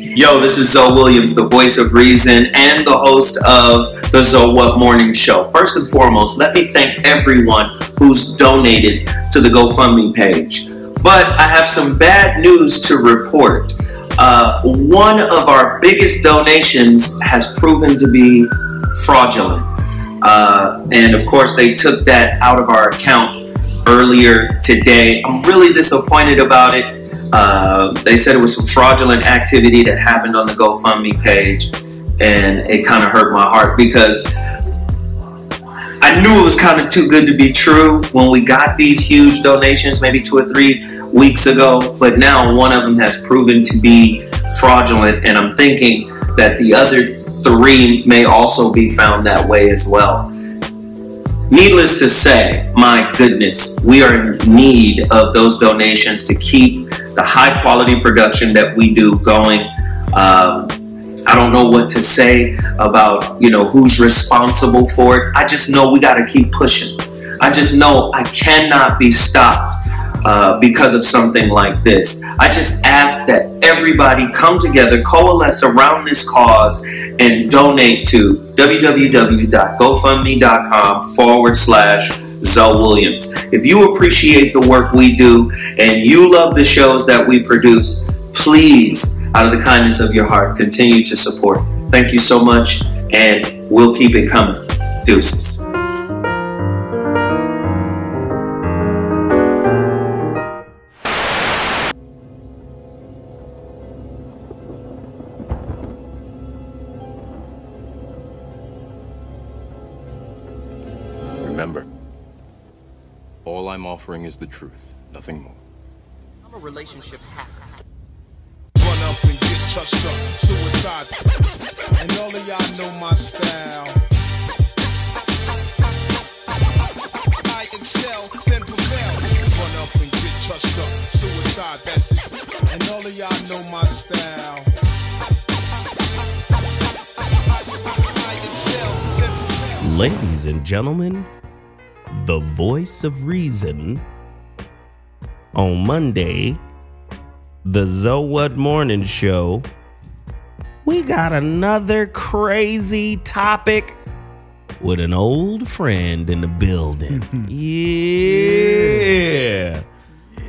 Yo, this is Zoe Williams, the voice of reason and the host of the Zoe What Morning Show. First and foremost, let me thank everyone who's donated to the GoFundMe page. But I have some bad news to report. One of our biggest donations has proven to be fraudulent. And of course, they took that out of our account earlier today. I'm really disappointed about it. They said it was some fraudulent activity that happened on the GoFundMe page, and it kind of hurt my heart because I knew it was kind of too good to be true when we got these huge donations maybe 2 or 3 weeks ago, but now one of them has proven to be fraudulent, and I'm thinking that the other 3 may also be found that way as well. Needless to say, my goodness, we are in need of those donations to keep the high quality production that we do going. I don't know what to say about, who's responsible for it. I just know we got to keep pushing. I just know I cannot be stopped because of something like this. I just ask that everybody come together, coalesce around this cause, and donate to www.gofundme.com/Zoe Williams. If you appreciate the work we do and you love the shows that we produce, please, out of the kindness of your heart, continue to support. Thank you so much, and we'll keep it coming. Deuces. Remember, all I'm offering is the truth, nothing more. I'm a relationship hack. Run up and get touched up, suicide. And all of y'all know my style. I excel, then prevail. Run up and get touched up, suicide, that's it. And all of y'all know my style. I excel, then prevail. Ladies and gentlemen, the voice of reason. On Monday, the Zoe What Morning Show, we got another crazy topic with an old friend in the building. Yeah.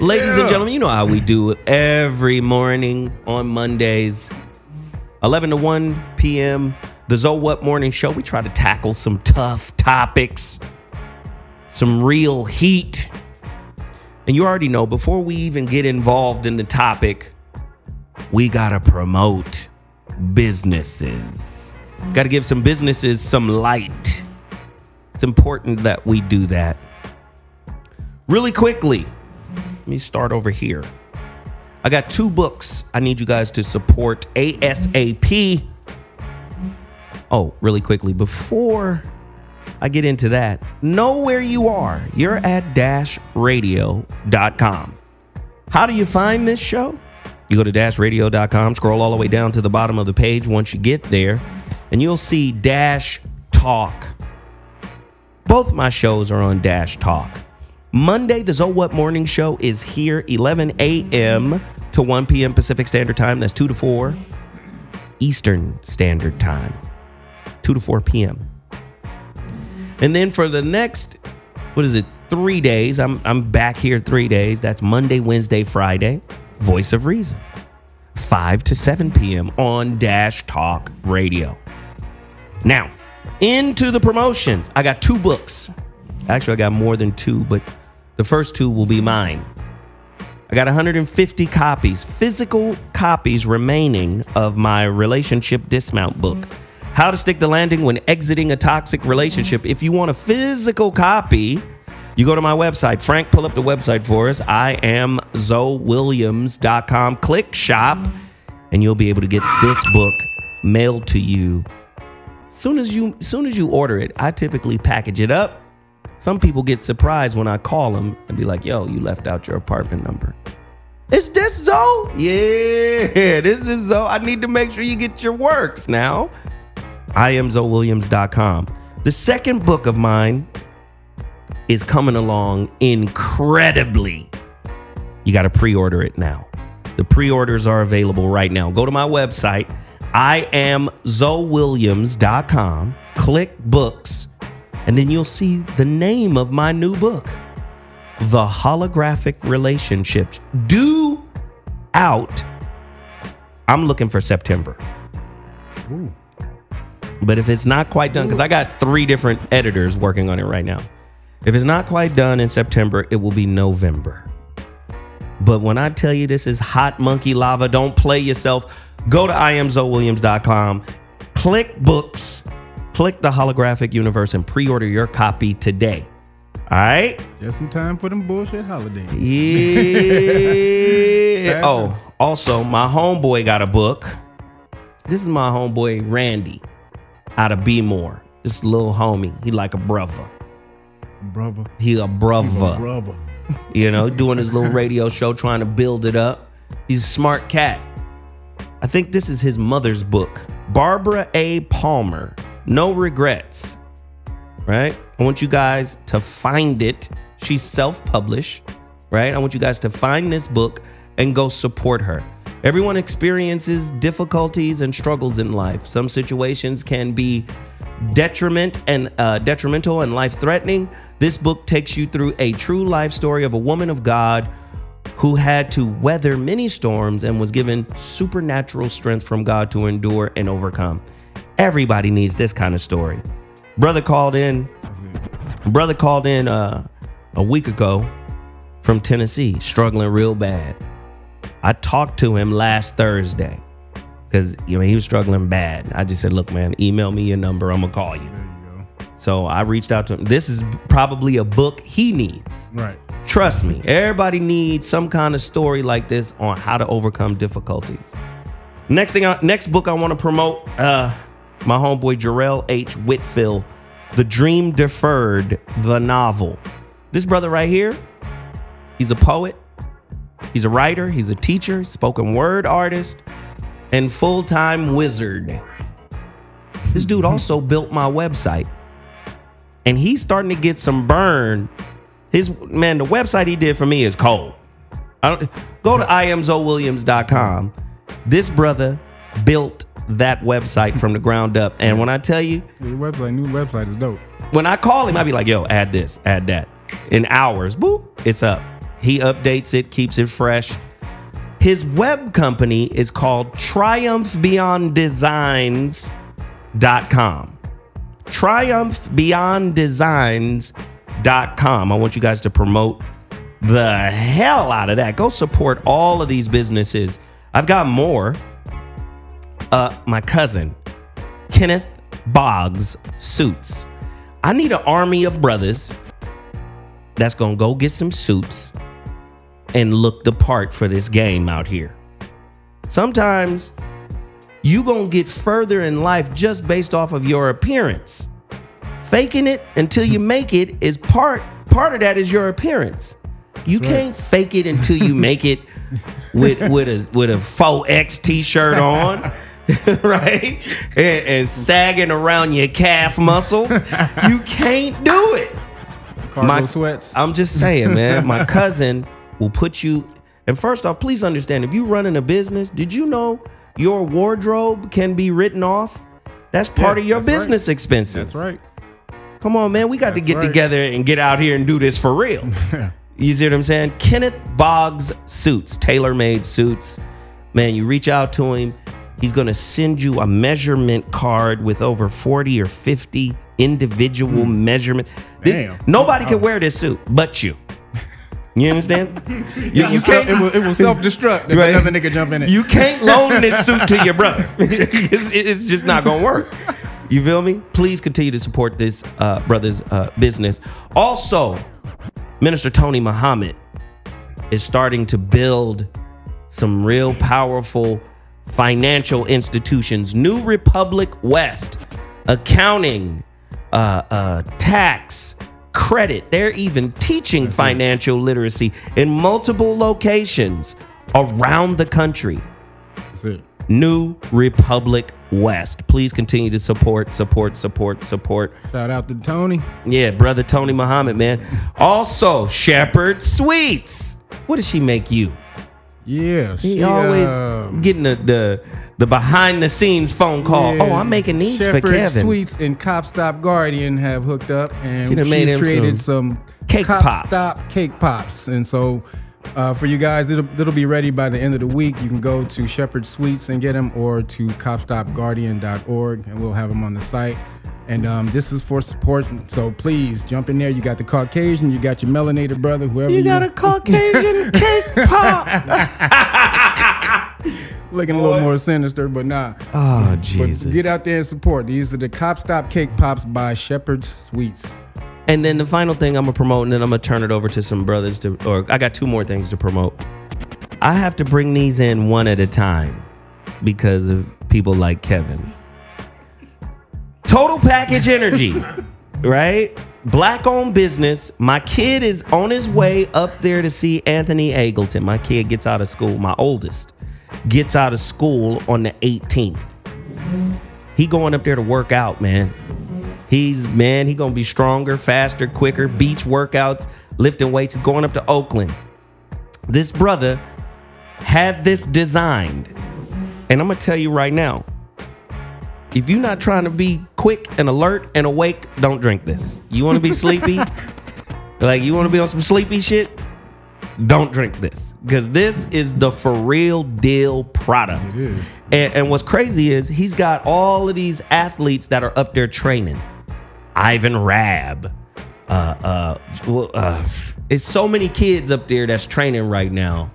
Ladies and gentlemen, you know how we do it every morning on Mondays, 11 to 1 p.m., the Zoe What Morning Show. We try to tackle some tough topics, some real heat. And you already know, before we even get involved in the topic, we got to promote businesses. Got to give some businesses some light. It's important that we do that. Really quickly, let me start over here. I got 2 books I need you guys to support ASAP. Oh, really quickly, before I get into that, know where you are. You're at dashradio.com. How do you find this show? You go to dashradio.com, scroll all the way down to the bottom of the page once you get there, and you'll see Dash Talk. Both my shows are on Dash Talk. Monday, the Zoe What Morning Show is here 11 a.m. to 1 p.m. Pacific Standard Time. That's 2 to 4 Eastern Standard Time. 2 to 4 p.m. And then for the next, 3 days, I'm back here 3 days. That's Monday, Wednesday, Friday. Voice of Reason. 5 to 7 p.m. on Dash Talk Radio. Now, into the promotions. I got 2 books. Actually, I got more than 2, but the first 2 will be mine. I got 150 copies, physical copies remaining of my relationship dismount book. How to Stick the Landing When Exiting a Toxic Relationship. If you want a physical copy, you go to my website. Frank, pull up the website for us. IamZoeWilliams.com. Click shop, and you'll be able to get this book mailed to you. Soon as you order it, I typically package it up. Some people get surprised when I call them and be like, yo, you left out your apartment number. Is this Zoe? Yeah, this is Zoe. I need to make sure you get your works now. IamZoeWilliams.com. The second book of mine is coming along incredibly. You got to pre-order it now. The pre-orders are available right now. Go to my website, IamZoeWilliams.com, click books, and then you'll see the name of my new book, The Holographic Relationships, due out. I'm looking for September. Ooh. But if it's not quite done, because I got 3 different editors working on it right now. If it's not quite done in September, it will be November. But when I tell you this is hot monkey lava, don't play yourself. Go to IamZoeWilliams.com, click books, click the Holographic Universe, and pre-order your copy today. All right? Just in time for them bullshit holidays. Yeah. Oh, also, my homeboy got a book. This is my homeboy, Randy, out of B-More. This little homie. He like a brother. Brother. He a brother. Brother. You know, doing his little radio show, trying to build it up. He's a smart cat. I think this is his mother's book. Barbara A. Palmer, No Regrets. Right? I want you guys to find it. She's self-published, right? I want you guys to find this book and go support her. Everyone experiences difficulties and struggles in life. Some situations can be detrimental and life-threatening. This book takes you through a true life story of a woman of God who had to weather many storms and was given supernatural strength from God to endure and overcome. Everybody needs this kind of story. Brother called in a week ago from Tennessee, struggling real bad. I talked to him last Thursday because he was struggling bad. I just said, look, man, email me your number. I'm going to call you. There you go. So I reached out to him. This is probably a book he needs. Right. Trust me, everybody needs some kind of story like this on how to overcome difficulties. Next book I want to promote, my homeboy Jarrell H. Whitfield, The Dream Deferred, the novel. This brother right here, he's a poet, he's a writer, he's a teacher, spoken word artist, and full-time wizard. This dude also built my website, and he's starting to get some burn. The website he did for me is cold. Go to IamZoeWilliams.com. This brother built that website from the ground up. And when I tell you, Your new website is dope. when I call him, I be like, yo, add this, add that. In hours, boop, it's up. He updates it, keeps it fresh. His web company is called TriumphBeyondDesigns.com. TriumphBeyondDesigns.com. I want you guys to promote the hell out of that. Go support all of these businesses. I've got more. My cousin, Kenneth Boggs Suits. I need an army of brothers that's going to go get some suits and look the part for this game out here. Sometimes you going to get further in life just based off of your appearance. Faking it until you make it is part of that is your appearance. You can't fake it until you make it with a 4X t-shirt on, right? And sagging around your calf muscles. You can't do it. Cargo sweats. I'm just saying, man, my cousin will put you. And first off, please understand, if you're running a business, did you know your wardrobe can be written off? That's part of your business expenses. That's right. Come on, man. We got to get together and get out here and do this for real. You see what I'm saying? Kenneth Boggs Suits, tailor-made suits. Man, you reach out to him. He's going to send you a measurement card with over 40 or 50 individual measurements. Nobody can wear this suit but you. You understand? It will self-destruct if another nigga jump in it. You can't loan this suit to your brother. It's just not going to work. You feel me? Please continue to support this brother's business. Also, Minister Tony Muhammad is starting to build some real powerful financial institutions. New Republic West, accounting, tax, credit. They're even teaching financial literacy in multiple locations around the country. That's it. New Republic West. Please continue to support. Shout out to Tony. Yeah, brother Tony Muhammad, man. Also, Shepherd Sweets. What does she make you? Yeah, He always getting the behind the scenes phone call. Yeah, Oh, I'm making these Shepherd for Kevin. Sweets and Cop Stop Guardian have hooked up, and She done made she's him created some cake Cop pops. Stop cake pops. And so for you guys, it'll be ready by the end of the week. You can go to Shepherd Sweets and get them, or to copstopguardian.org, and we'll have them on the site. And this is for support, so please jump in there. You got the Caucasian, you got your melanated brother, whoever You got a Caucasian cake pop. looking a little more sinister, but nah. Oh, But Jesus. get out there and support. These are the Cop Stop Cake Pops by Shepherd's Sweets. And then the final thing I'm gonna promote, and then I'm gonna turn it over to some brothers or I got 2 more things to promote. I have to bring these in one at a time because of people like Kevin. Total Package Energy, right? Black-owned business. My kid is on his way up there to see Anthony Eagleton. My kid gets out of school. My oldest gets out of school on the 18th. He going up there to work out, man. He gonna be stronger, faster, quicker. Beach workouts, lifting weights, going up to Oakland. This brother had this designed, and I'm gonna tell you right now, if you're not trying to be quick and alert and awake, don't drink this. You want to be sleepy? Like you want to be on some sleepy shit? Don't drink this, because this is the for real deal product. It is. And what's crazy is he's got all of these athletes that are up there training. Ivan Rabb. It's so many kids up there that's training right now,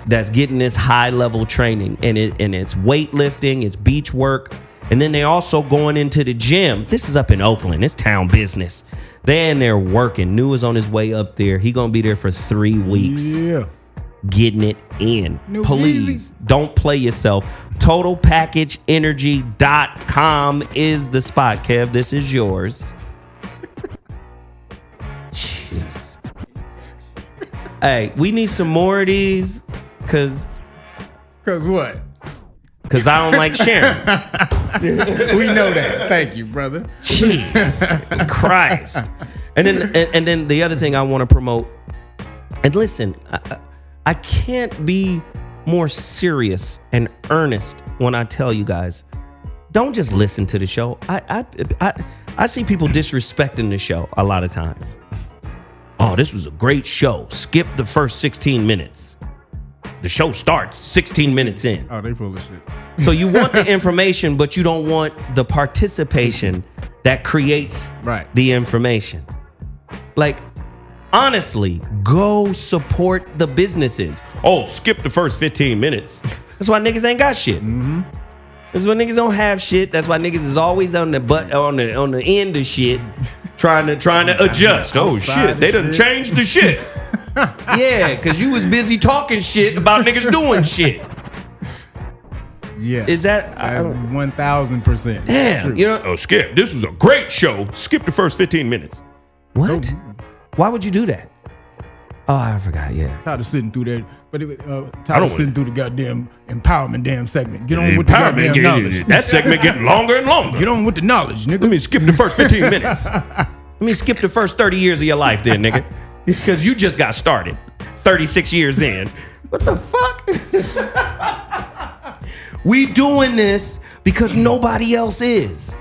that's getting this high level training, and it's weightlifting, it's beach work. And then they also going into the gym. This is up in Oakland. It's town business. They in there working. New is on his way up there. He gonna be there for 3 weeks. Yeah. Getting it in. New Please don't play yourself. TotalPackageEnergy.com is the spot, Kev. This is yours. Jesus. Hey, we need some more of these because what? I don't like sharing. We know that. Thank you, brother. Jeez Christ. And then the other thing I want to promote, and listen, I can't be more serious and earnest when I tell you guys, don't just listen to the show. I see people disrespecting the show a lot of times. Oh, this was a great show. Skip the first 16 minutes. The show starts 16 minutes in. Oh, they full of shit. So you want the information, but you don't want the participation that creates the information. Like, honestly, go support the businesses. Oh, skip the first 15 minutes. That's why niggas ain't got shit. Mm-hmm. That's why niggas don't have shit. That's why niggas is always on the end of shit, trying to adjust. Oh shit, they done changed the shit. Yeah, because you was busy talking shit about niggas doing shit. Yeah. Is that 1,000%? Damn, true. you know? Oh, Skip, this was a great show. Skip the first 15 minutes. What? Why would you do that? Oh, I forgot. Yeah. Tired of sitting through that, but tired of sitting through the goddamn empowerment damn segment. Get on with the goddamn knowledge. That segment getting longer and longer. Get on with the knowledge, nigga. Let me skip the first 15 minutes. Let me skip the first 30 years of your life, then, nigga, because you just got started. 36 years in. What the fuck? We doing this because nobody else is.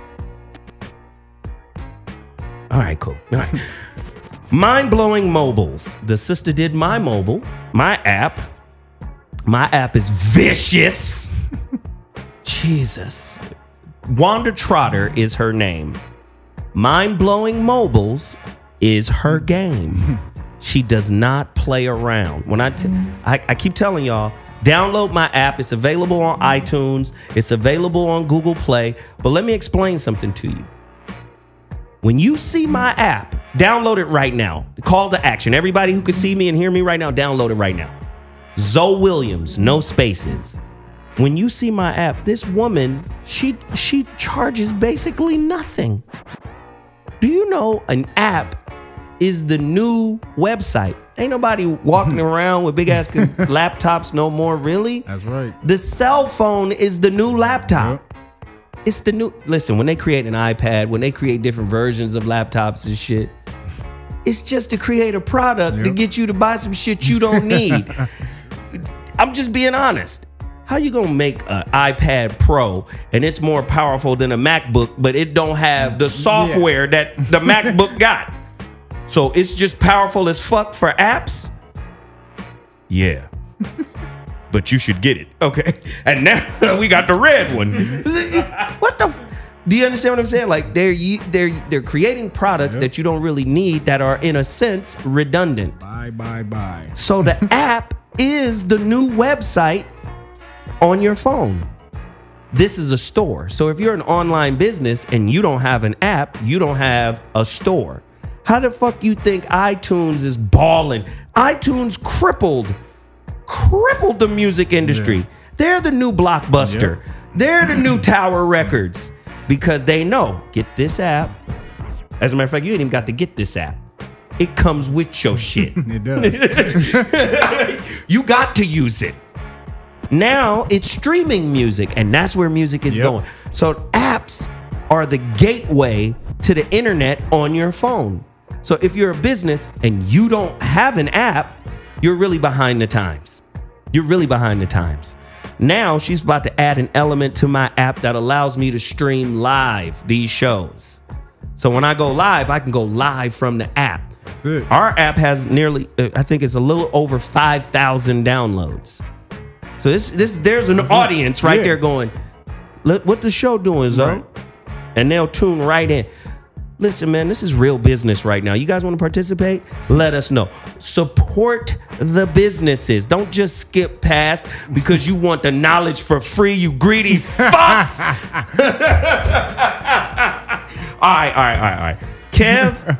All right, cool. All right. Mind-blowing mobiles. The sister did my mobile, my app. My app is vicious. Jesus. Wanda Trotter is her name. Mind-blowing mobiles is her game. She does not play around. When I keep telling y'all, download my app. It's available on iTunes. It's available on Google Play. But let me explain something to you. When you see my app, download it right now. Call to action. Everybody who can see me and hear me right now, download it right now. Zoe Williams, no spaces. When you see my app, this woman, she charges basically nothing. Do you know an app is the new website? Ain't nobody walking around with big ass laptops no more, really? That's right. The cell phone is the new laptop. Yep. It's the new, listen, when they create an iPad, when they create different versions of laptops and shit, it's just to create a product to get you to buy some shit you don't need. I'm just being honest. How you gonna make an iPad Pro and it's more powerful than a MacBook, but it don't have the software that the MacBook got? So it's just powerful as fuck for apps? Yeah. But you should get it. Okay. And now we got the red one. What the do you understand what I'm saying? Like they're creating products that you don't really need that are in a sense redundant. Bye. So the app is the new website on your phone. This is a store. So if you're an online business and you don't have an app, you don't have a store. How the fuck you think iTunes is balling? iTunes crippled the music industry. Yeah. They're the new Blockbuster. Yep. They're the new Tower Records because they know, get this app. As a matter of fact, you ain't even got to get this app. It comes with your shit. It does. You got to use it. Now it's streaming music, and that's where music is going. So apps are the gateway to the internet on your phone. So if you're a business and you don't have an app, you're really behind the times. You're really behind the times. Now she's about to add an element to my app that allows me to stream live these shows. So when I go live, I can go live from the app. That's it. Our app has nearly, I think it's a little over 5,000 downloads. So there's an audience right there going, look what the show doing, Zoe. Right. And they'll tune right in. Listen, man, this is real business right now. You guys want to participate? Let us know. Support the businesses. Don't just skip past because you want the knowledge for free, you greedy fucks. All right. Kev,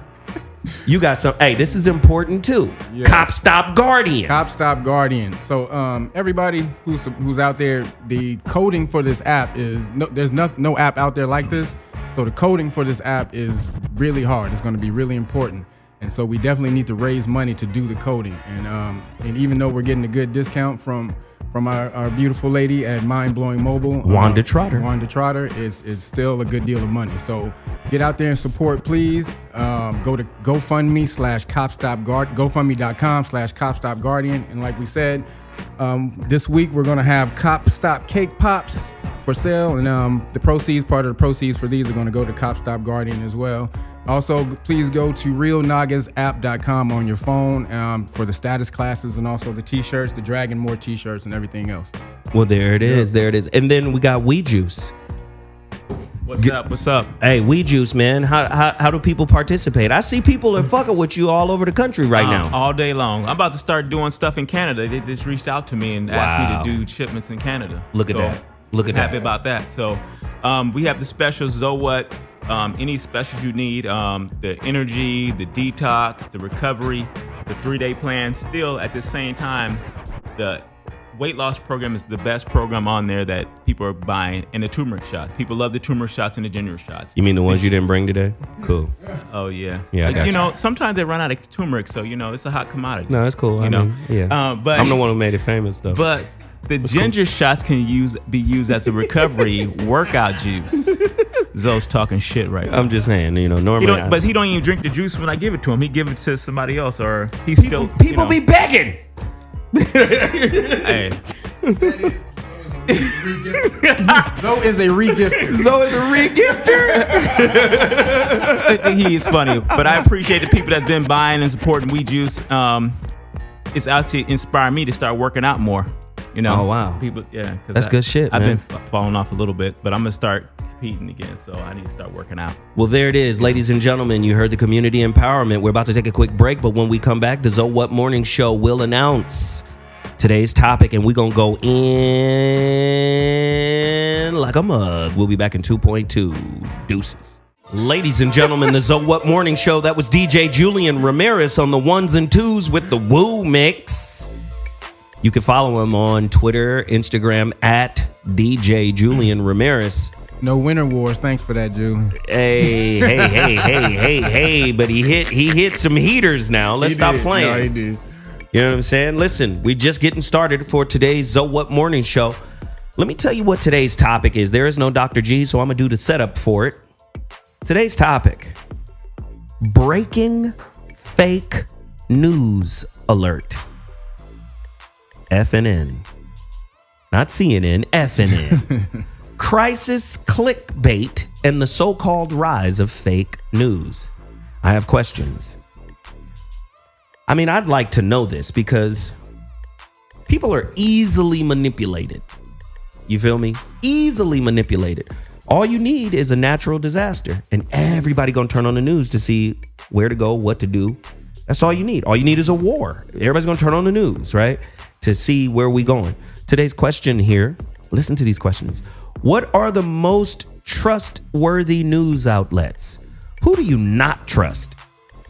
you got some. Hey, this is important too. Yes. Cop Stop Guardian. Cop Stop Guardian. So everybody who's out there, the coding for this app is there's no app out there like this. So the coding for this app is really hard. It's going to be really important. And so we definitely need to raise money to do the coding. And even though we're getting a good discount from our beautiful lady at Mind Blowing Mobile, Wanda Trotter. Wanda Trotter is still a good deal of money. So get out there and support, please. Go to GoFundMe.com/CopStopGuardian. And like we said, this week we're gonna have Cop Stop Cake Pops for sale, and part of the proceeds for these are going to go to Cop Stop Guardian as well. Also, please go to realnagasapp.com on your phone for the status classes and also the t-shirts, the Dragon More t-shirts and everything else. Well, there it is. There it is. And then we got We Juice. What's up? Hey, We Juice, man. How do people participate? I see people are fucking with you all over the country right now. All day long. I'm about to start doing stuff in Canada. They just reached out to me and asked me to do shipments in Canada. Look at that. Look at that. Happy about that. So we have the specials, So What, any specials you need, the energy, the detox, the recovery, the 3-day plan. Still at the same time, the weight loss program is the best program on there that people are buying, and the turmeric shots. People love the turmeric shots and the ginger shots. You mean the ones you didn't bring today? Cool. Oh yeah. Yeah. I got you know, sometimes they run out of turmeric, so it's a hot commodity. No, it's cool. You know. Yeah. But I'm the one who made it famous though. But the ginger shots can be used as a recovery workout juice. Zoe's talking shit right now. I'm just saying, normally. But he don't even drink the juice when I give it to him. He give it to somebody else, or he's still. People be begging. Hey. Zoe is a regifter. Zoe is a regifter. He is funny, but I appreciate the people that's been buying and supporting We Juice. It's actually inspired me to start working out more. Oh wow, people, yeah, that's good shit. I've been falling off a little bit, but I'm gonna start competing again, so I need to start working out. Well, there it is, ladies and gentlemen. You heard the community empowerment. We're about to take a quick break, but when we come back, the So What Morning Show will announce today's topic, and we're gonna go in like a mug. We'll be back in 2.2. Deuces. Ladies and gentlemen, the So What Morning Show. That was DJ Julian Ramirez on the ones and twos with the Woo Mix. You can follow him on Twitter, Instagram at DJ Julian Ramirez. No Winter Wars. Thanks for that, Ju. Hey. But he hit some heaters now. Let's stop playing. No, he did. You know what I'm saying? Listen, we're just getting started for today's So What Morning Show. Let me tell you what today's topic is. There is no Dr. G, so I'm going to do the setup for it. Today's topic, breaking fake news alert. FNN. Not CNN, FNN. Crisis clickbait and the so-called rise of fake news. I have questions. I mean, I'd like to know this because people are easily manipulated. You feel me? Easily manipulated. All you need is a natural disaster, and everybody gonna turn on the news to see where to go, what to do. That's all you need. All you need is a war. Everybody's gonna turn on the news, right? To see where we going. Today's question here, listen to these questions. What are the most trustworthy news outlets? Who do you not trust?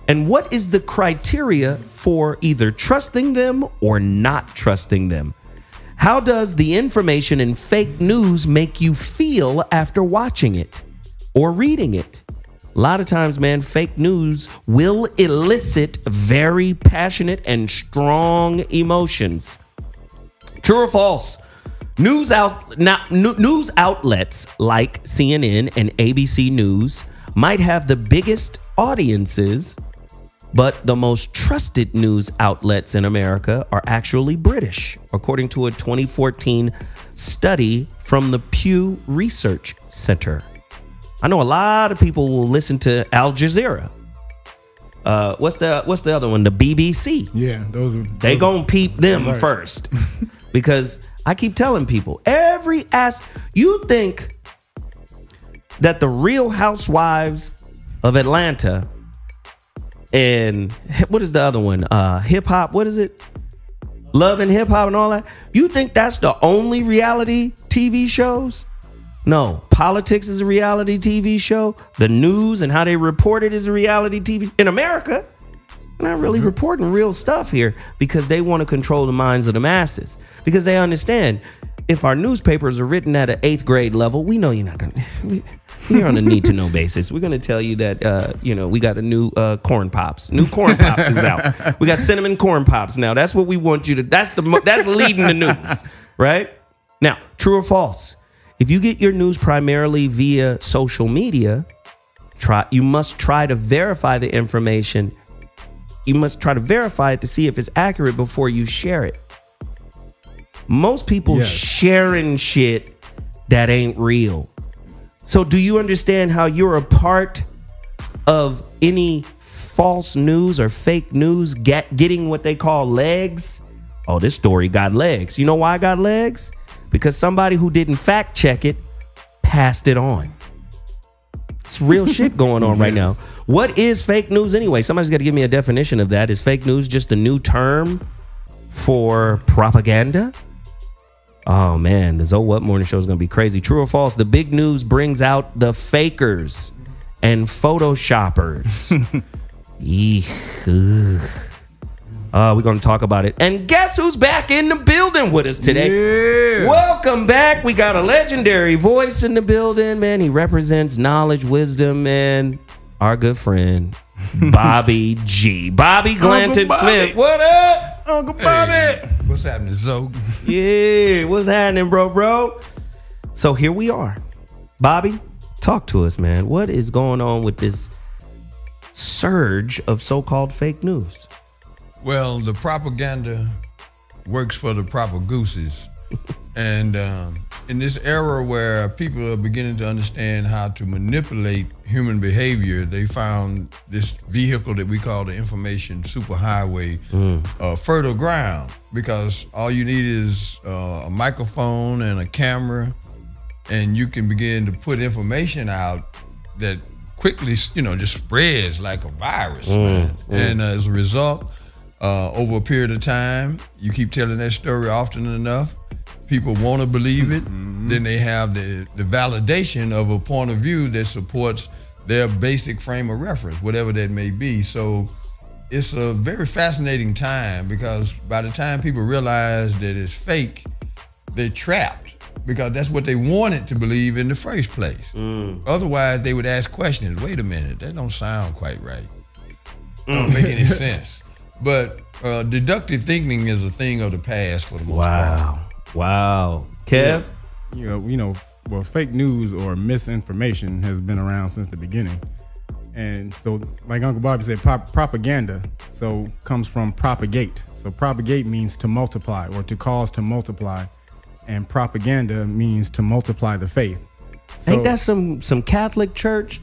And what is the criteria for either trusting them or not trusting them? How does the information in fake news make you feel after watching it or reading it? A lot of times, man, fake news will elicit very passionate and strong emotions. True or false? News outlets like CNN and ABC News might have the biggest audiences, but the most trusted news outlets in America are actually British, according to a 2014 study from the Pew Research Center. I know a lot of people will listen to Al Jazeera. What's the other one? The BBC. Yeah, they gonna peep them first. Because I keep telling people, you think that the Real Housewives of Atlanta and what is the other one? Hip hop, what is it? Love and Hip Hop and all that. You think that's the only reality TV shows? No. Politics is a reality TV show. The news and how they report it is a reality TV. In America, they're not really reporting real stuff here because they want to control the minds of the masses. Because they understand if our newspapers are written at an 8th grade level, we know you're not going to. We're on a need to know basis. We're going to tell you that, we got a new corn pops. New corn pops is out. We got cinnamon corn pops now. That's what we want you to. That's leading the news, right? Now, true or false? If you get your news primarily via social media, you must try to verify the information. You must try to verify it to see if it's accurate before you share it. Most people sharing shit that ain't real. So do you understand how you're a part of any false news or fake news getting what they call legs? Oh, this story got legs. You know why I got legs? Because somebody who didn't fact check it passed it on. It's real shit going on right now. What is fake news anyway? Somebody's got to give me a definition of that. Is fake news just a new term for propaganda? Oh, man, the Zoe What Morning Show is going to be crazy. True or false? The big news brings out the fakers and photoshoppers. We're going to talk about it. And guess who's back in the building with us today? Yeah. Welcome back. We got a legendary voice in the building, man. He represents knowledge, wisdom, and our good friend, Bobby G. Bobby Glanton Smith. What up? Uncle Bobby. Hey, what's happening, Zoe? Yeah, what's happening, bro? So here we are. Bobby, talk to us, man. What is going on with this surge of so-called fake news? Well, the propaganda works for the proper gooses. And in this era where people are beginning to understand how to manipulate human behavior, they found this vehicle that we call the information superhighway fertile ground, because all you need is a microphone and a camera, and you can begin to put information out that quickly, just spreads like a virus, man. And as a result, over a period of time, you keep telling that story often enough, people want to believe it. Then they have the validation of a point of view that supports their basic frame of reference, whatever that may be. So it's a very fascinating time, because by the time people realize that it's fake, they're trapped, because that's what they wanted to believe in the first place. Otherwise, they would ask questions. Wait a minute, that don't sound quite right. Don't make any sense. But deductive thinking is a thing of the past for the most part. Wow. Kev? Well, fake news or misinformation has been around since the beginning. And so, like Uncle Bobby said, propaganda comes from propagate. So propagate means to multiply or to cause to multiply, and propaganda means to multiply the faith. So, ain't that some Catholic Church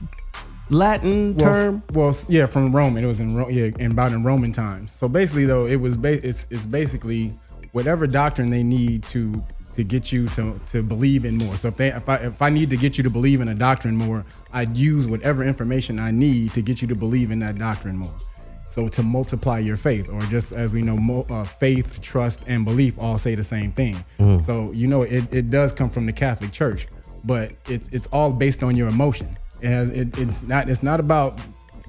Latin term? Well, yeah, from Roman. It was in about in Roman times. So basically, though, it was it's basically whatever doctrine they need to get you to believe in more. So if I need to get you to believe in a doctrine more, I'd use whatever information I need to get you to believe in that doctrine more. So to multiply your faith, or just as we know, faith, trust, and belief all say the same thing. So it does come from the Catholic Church, but it's all based on your emotion. It's not about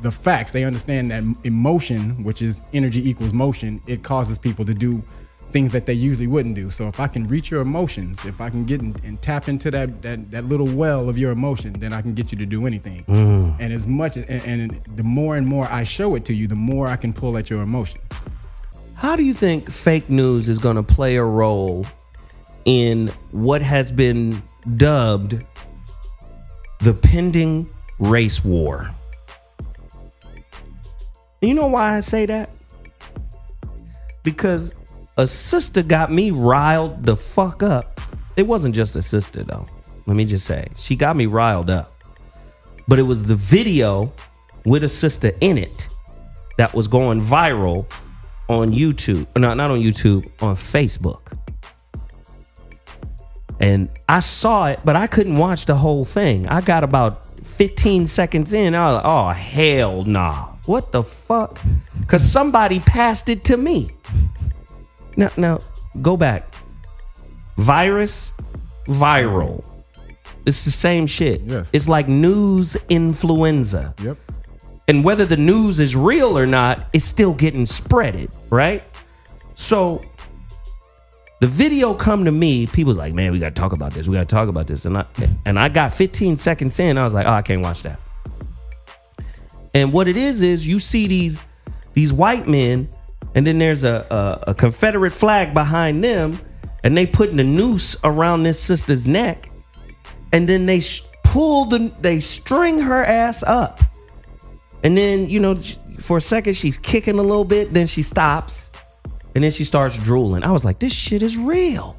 the facts. They understand that emotion, which is energy equals motion, it causes people to do things that they usually wouldn't do. So if I can reach your emotions, if I can get and tap into that little well of your emotion, then I can get you to do anything. And as much and the more and more I show it to you, the more I can pull at your emotion. How do you think fake news is going to play a role in what has been dubbed the pending race war? You know why I say that? Because a sister got me riled the fuck up. It wasn't just a sister, though. Let me just say, she got me riled up. But it was the video with a sister in it that was going viral on YouTube. No, not on YouTube, on Facebook. And I saw it, but I couldn't watch the whole thing. I got about 15 seconds in. I was like, oh, hell nah. What the fuck? Because somebody passed it to me. Now, go back. Virus, viral. It's the same shit. Yes. It's like news influenza. Yep. And whether the news is real or not, it's still getting spreaded, right? So the video come to me, people's like, man, we got to talk about this. We got to talk about this. And I got 15 seconds in. I was like, oh, I can't watch that. And what it is you see these white men, and then there's a Confederate flag behind them, and they putting a noose around this sister's neck, and then they they string her ass up, and then for a second she's kicking a little bit, then she stops, and then she starts drooling. I was like, this shit is real.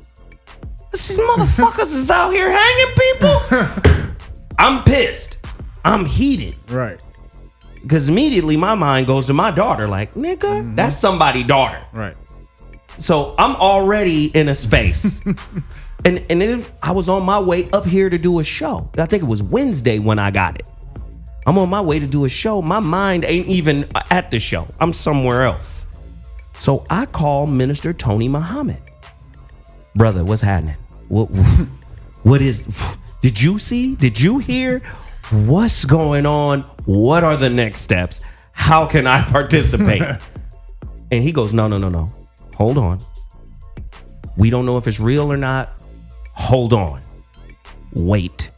These motherfuckers is out here hanging people. I'm pissed. I'm heated. Right. Because immediately my mind goes to my daughter, like, nigga, that's somebody's daughter. Right. So I'm already in a space. and then I was on my way up here to do a show. I think it was Wednesday when I got it. I'm on my way to do a show. My mind ain't even at the show. I'm somewhere else. So I call Minister Tony Muhammad. Brother, what's happening? What is, did you see? Did you hear? What's going on? What are the next steps? How can I participate? And he goes, no. Hold on. We don't know if it's real or not. Hold on. Wait.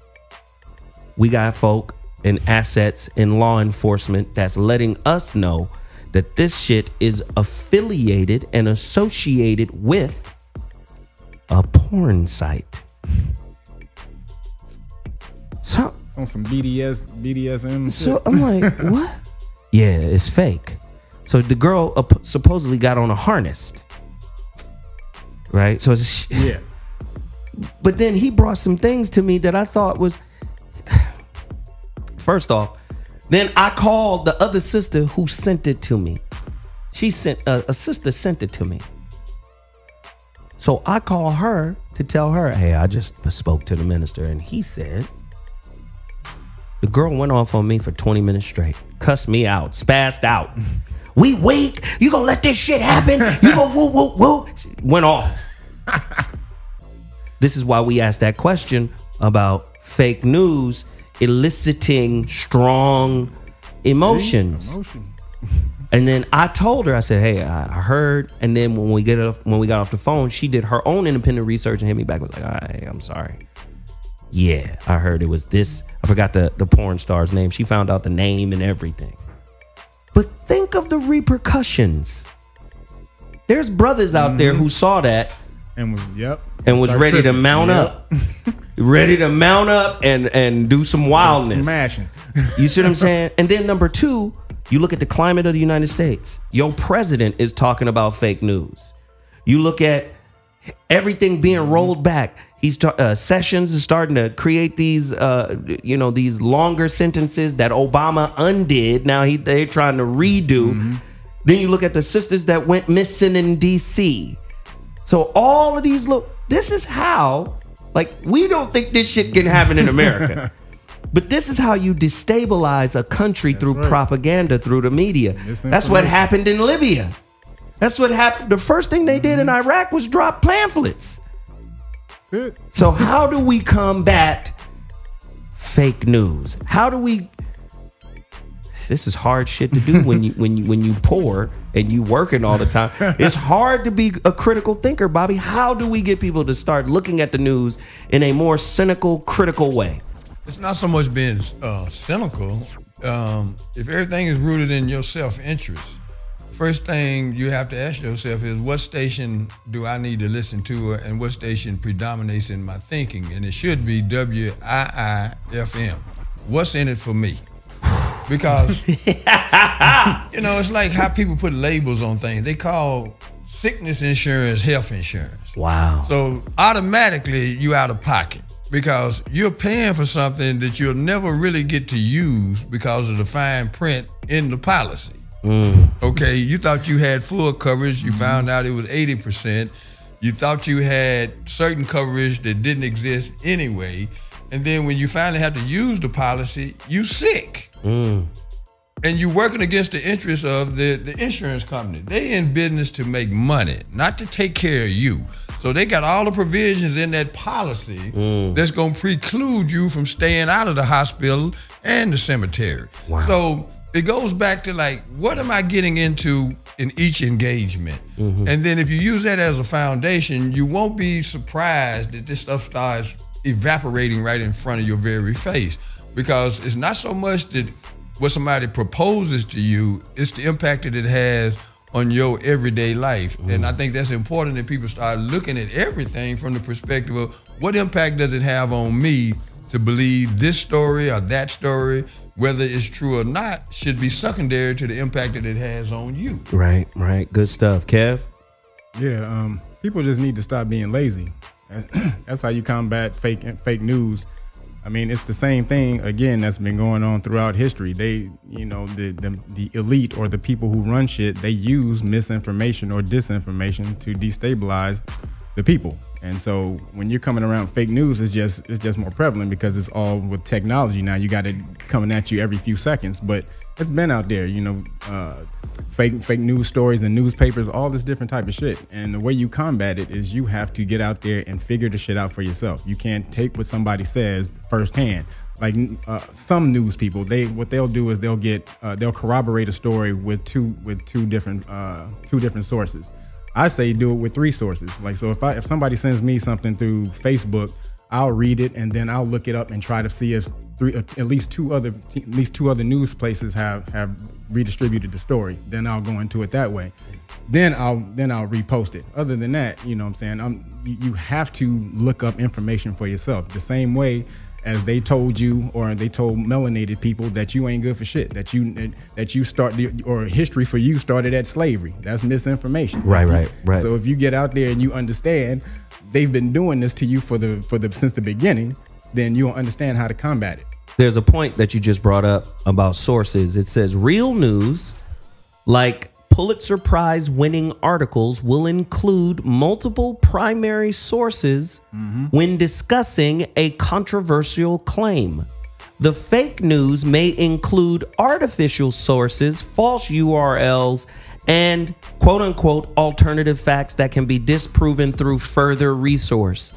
We got folk and assets in law enforcement that's letting us know that this shit is affiliated and associated with a porn site. On some BDSM. So I'm like, what? Yeah, it's fake. So the girl supposedly got on a harness, right? So it's, yeah. But then he brought some things to me that I thought was, first off, then I called the other sister who sent it to me. She sent a sister sent it to me. So I call her to tell her, hey, I just spoke to the minister, and he said. The girl went off on me for 20 minutes straight. Cussed me out. Spazzed out. We weak. You gonna let this shit happen? You gonna woo. Went off. This is why we asked that question about fake news eliciting strong emotions. And then I told her, I said, hey, I heard. And then when we got off the phone, she did her own independent research and hit me back. Was like, all right, I'm sorry. Yeah, I heard it was this. I forgot the porn star's name. She found out the name and everything. But think of the repercussions. There's brothers out there who saw that and was ready to mount up. ready to mount up and do some wildness. Smashing. You see what I'm saying? And then number two, you look at the climate of the United States. Your president is talking about fake news. You look at everything being rolled back. Sessions is starting to create these, these longer sentences that Obama undid. Now they're trying to redo. Then you look at the sisters that went missing in D.C. So all of these this is how, like, we don't think this shit can happen in America. But this is how you destabilize a country through propaganda, through the media. That's what happened in Libya. That's what happened. The first thing they did in Iraq was drop pamphlets. That's it. So how do we combat fake news? How do we? This is hard shit to do when you poor and you working all the time. It's hard to be a critical thinker, Bobby. How do we get people to start looking at the news in a more cynical, critical way? It's not so much being cynical. If everything is rooted in your self-interest, first thing you have to ask yourself is, what station do I need to listen to, and what station predominates in my thinking? And it should be WIIFM. What's in it for me? Because, it's like how people put labels on things. They call sickness insurance health insurance. Wow. So automatically you out of pocket, because you're paying for something that you'll never really get to use because of the fine print in the policy. Okay, you thought you had full coverage. You found out it was 80%. You thought you had certain coverage that didn't exist anyway. And then when you finally have to use the policy, you sick. And you're working against the interests of the insurance company. They in business to make money, not to take care of you. So they got all the provisions in that policy that's going to preclude you from staying out of the hospital and the cemetery. Wow. So it goes back to, like, what am I getting into in each engagement? And then if you use that as a foundation, you won't be surprised that this stuff starts evaporating right in front of your very face. Because it's not so much that what somebody proposes to you, it's the impact that it has on your everyday life. And I think that's important that people start looking at everything from the perspective of, what impact does it have on me to believe this story or that story, whether it's true or not, should be secondary to the impact that it has on you. Right. Good stuff. Kev? Yeah, people just need to stop being lazy. That's how you combat fake news. I mean, it's the same thing, again, that's been going on throughout history. They, the elite or the people who run shit, they use misinformation or disinformation to destabilize the people. And so when you're coming around fake news, it's just more prevalent because it's all with technology now. You got it coming at you every few seconds, but it's been out there, fake news stories and newspapers, all this different type of shit. And the way you combat it is you have to get out there and figure the shit out for yourself. You can't take what somebody says firsthand. Like some news people, what they'll do is they'll corroborate a story with two different sources. I say do it with 3 sources. Like, so if somebody sends me something through Facebook, I'll read it and then I'll look it up and try to see if at least two other news places have redistributed the story. Then I'll go into it that way. Then I'll repost it. Other than that, you know what I'm saying? You have to look up information for yourself. The same way as they told you, or they told melanated people that you ain't good for shit, that you start, or history for you started at slavery. That's misinformation. Right. So if you get out there and you understand they've been doing this to you since the beginning, then you'll understand how to combat it. There's a point that you just brought up about sources. It says real news, like Pulitzer Prize winning articles, will include multiple primary sources when discussing a controversial claim. The fake news may include artificial sources, false URLs, and quote unquote alternative facts that can be disproven through further research.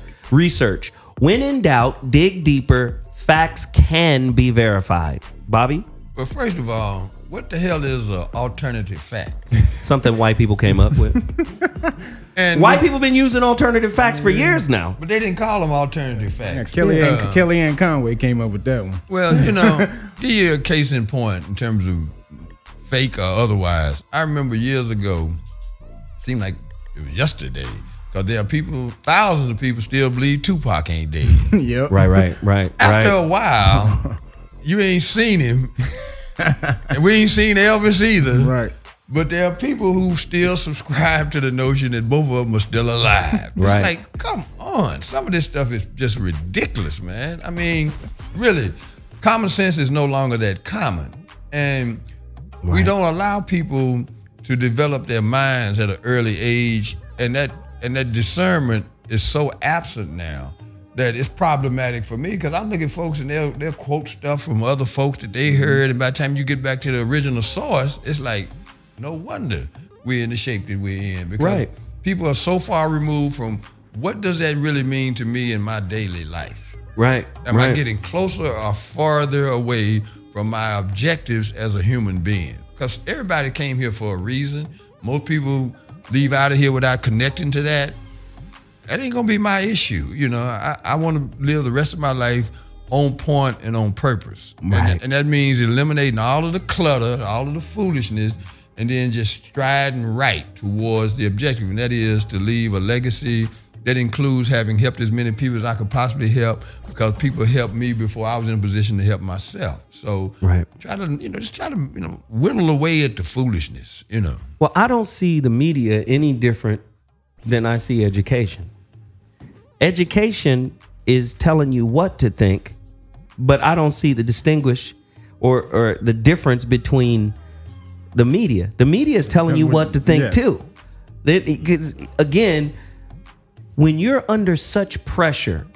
When in doubt, dig deeper. Facts can be verified. Bobby? Well, first of all, what the hell is an alternative fact? Something white people came up with. And white people been using alternative facts for years now. But they didn't call them alternative facts. Yeah, Kellyanne Conway came up with that one. Well, give you a case in point in terms of fake or otherwise. I remember years ago, seemed like it was yesterday, Because there are people, thousands of people still believe Tupac ain't dead. Yep. Right. After a while, you ain't seen him. And we ain't seen Elvis either. Right. But there are people who still subscribe to the notion that both of them are still alive. Right. It's like, come on. Some of this stuff is just ridiculous, man. I mean, really, common sense is no longer that common. And we don't allow people to develop their minds at an early age. And that discernment is so absent now that it's problematic for me, because I look at folks and they'll quote stuff from other folks that they heard, and by the time you get back to the original source, it's like, no wonder we're in the shape that we're in, because people are so far removed from what does that really mean to me in my daily life? Right. Am I getting closer or farther away from my objectives as a human being? Because everybody came here for a reason. Most people leave out of here without connecting to that. That ain't gonna be my issue. You know, I want to live the rest of my life on point and on purpose. Right. And that means eliminating all of the clutter, all of the foolishness, and then just striding right towards the objective. And that is to leave a legacy that includes having helped as many people as I could possibly help, because people helped me before I was in a position to help myself. So try to whittle away at the foolishness, Well, I don't see the media any different than I see education. Education is telling you what to think, but I don't see the distinguish or the difference between the media. The media is telling you what to think too. Because again, when you're under such pressure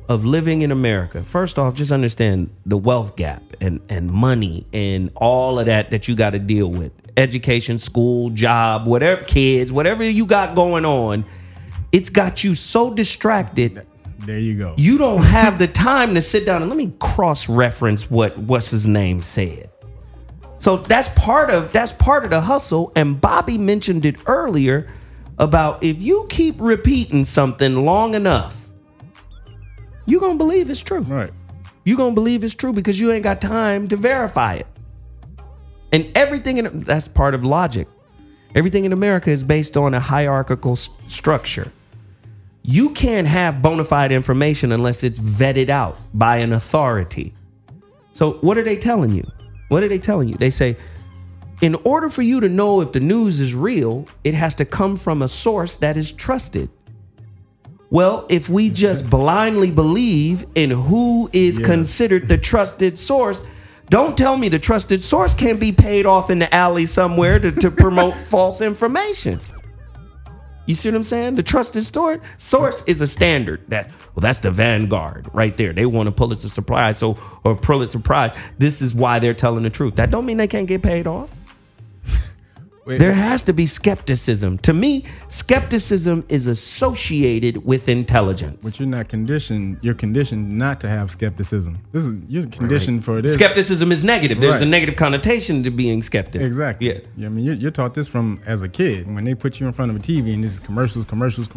of living in America, first off, just understand the wealth gap and money and all of that you got to deal with. Education, school, job, whatever, kids, whatever you got going on, it's got you so distracted. There you go. You don't have the time to sit down and let me cross-reference what's his name said. So that's part of the hustle. And Bobby mentioned it earlier about if you keep repeating something long enough, you're going to believe it's true. Right. You're going to believe it's true because you ain't got time to verify it. And that's part of logic. Everything in America is based on a hierarchical structure. You can't have bona fide information unless it's vetted out by an authority. So what are they telling you? What are they telling you? They say, in order for you to know if the news is real, it has to come from a source that is trusted. Well, if we just blindly believe in who is considered the trusted source, don't tell me the trusted source can't be paid off in the alley somewhere to promote false information. You see what I'm saying? The trusted source is a standard that's the Vanguard right there. They want a Pulitzer Prize, or Pulitzer Prize. This is why they're telling the truth. That don't mean they can't get paid off. There has to be skepticism. To me, skepticism is associated with intelligence. But you're not conditioned. You're conditioned not to have skepticism. You're conditioned for this. Skepticism is negative. There's a negative connotation to being skeptic. Exactly. Yeah. I mean, you're taught this from as a kid. When they put you in front of a TV and this is commercials.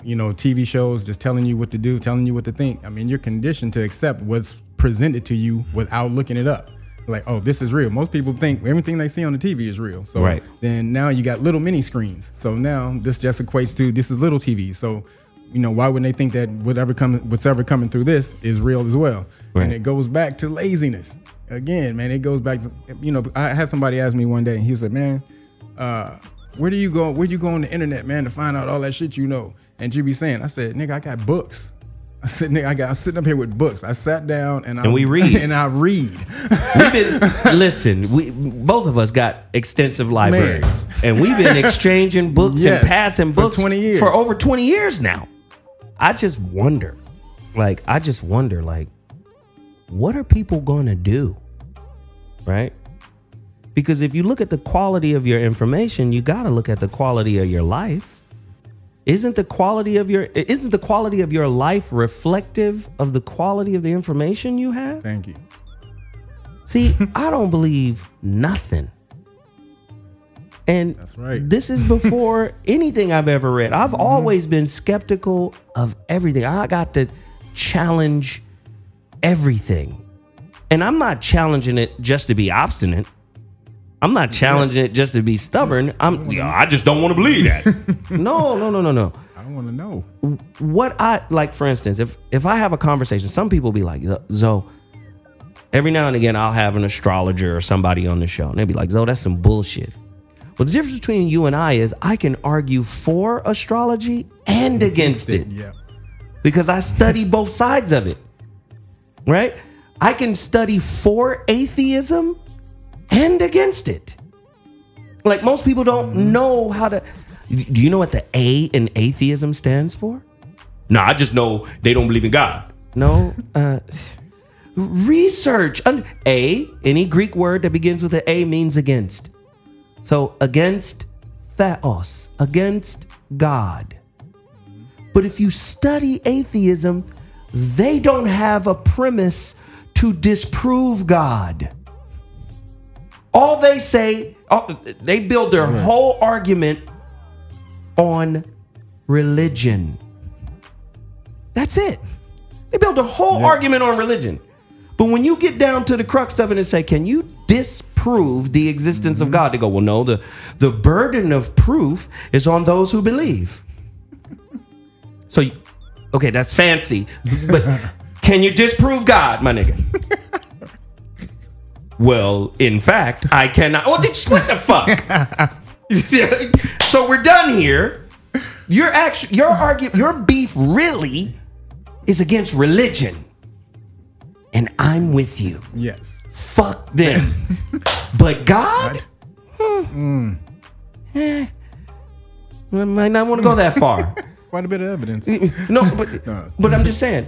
TV shows just telling you what to do, telling you what to think. I mean, you're conditioned to accept what's presented to you without looking it up. Like, oh, this is real. Most people think everything they see on the TV is real. So then now you got little mini screens. So now this just equates to this is little TV. So, why wouldn't they think that what's ever coming through this is real as well? Right. And it goes back to laziness. Again, man, it goes back to, I had somebody ask me one day, and he said, man, where do you go? Where'd you go on the internet, man, to find out all that shit you know? And you be saying, I said, nigga, I got books. I said, nigga, I'm sitting up here with books. I sat down and we read. And I read. Both of us got extensive libraries. Man. And we've been exchanging books and passing books for 20 years. For over 20 years now. I just wonder, what are people going to do? Right? Because if you look at the quality of your information, you got to look at the quality of your life. Isn't the quality of your life reflective of the quality of the information you have? Thank you. See, I don't believe nothing. And that's right. This is before anything I've ever read. I've always been skeptical of everything. I got to challenge everything. And I'm not challenging it just to be obstinate. I'm not challenging it just to be stubborn. I just don't want to believe that. No. I don't want to know. What I like, for instance, if I have a conversation, some people be like, Zoe, every now and again I'll have an astrologer or somebody on the show, and they'll be like, Zoe, that's some bullshit. Well, the difference between you and I is I can argue for astrology and against it. Yeah. Because I study both sides of it. Right? I can study for atheism and against it. Like, most people don't know how to. Do you know what the A in atheism stands for? No, I just know they don't believe in God. No. Research. Any Greek word that begins with an A means against. So against theos, against God. But if you study atheism, they don't have a premise to disprove God. All they say, they build their whole argument on religion. That's it. They build a whole argument on religion. But when you get down to the crux of it and say, can you disprove the existence of God? They go, well, no, the burden of proof is on those who believe. So, okay, that's fancy. But can you disprove God, my nigga? Well, in fact, I cannot. Oh, what the fuck? So we're done here. Your beef really is against religion. And I'm with you. Yes. Fuck them. But God? I might not want to go that far. Quite a bit of evidence. No, but I'm just saying,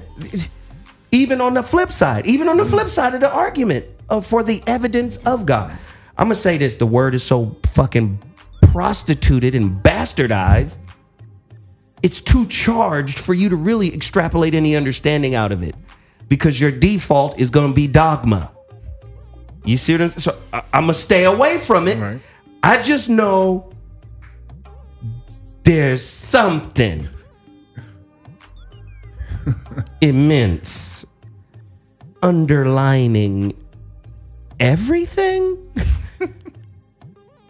even on the flip side of the argument for the evidence of God, I'm going to say this. The word is so fucking prostituted and bastardized. It's too charged for you to really extrapolate any understanding out of it. Because your default is going to be dogma. You see what I'm saying? So I'm going to stay away from it. Right. I just know there's something immense underlining everything.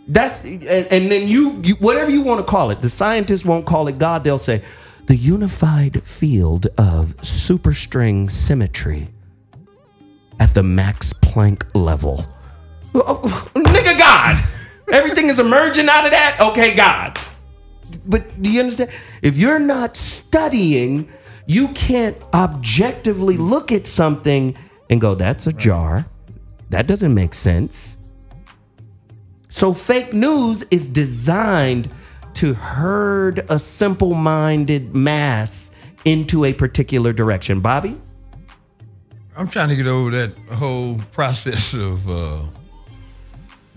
That's and then you whatever you want to call it. The scientists won't call it God. They'll say the unified field of superstring symmetry at the Max Planck level. Nigga, God. Everything is emerging out of that? Okay, God. But do you understand? If you're not studying, you can't objectively look at something and go, that's a jar. That doesn't make sense. So fake news is designed to herd a simple-minded mass into a particular direction. Bobby? I'm trying to get over that whole process of the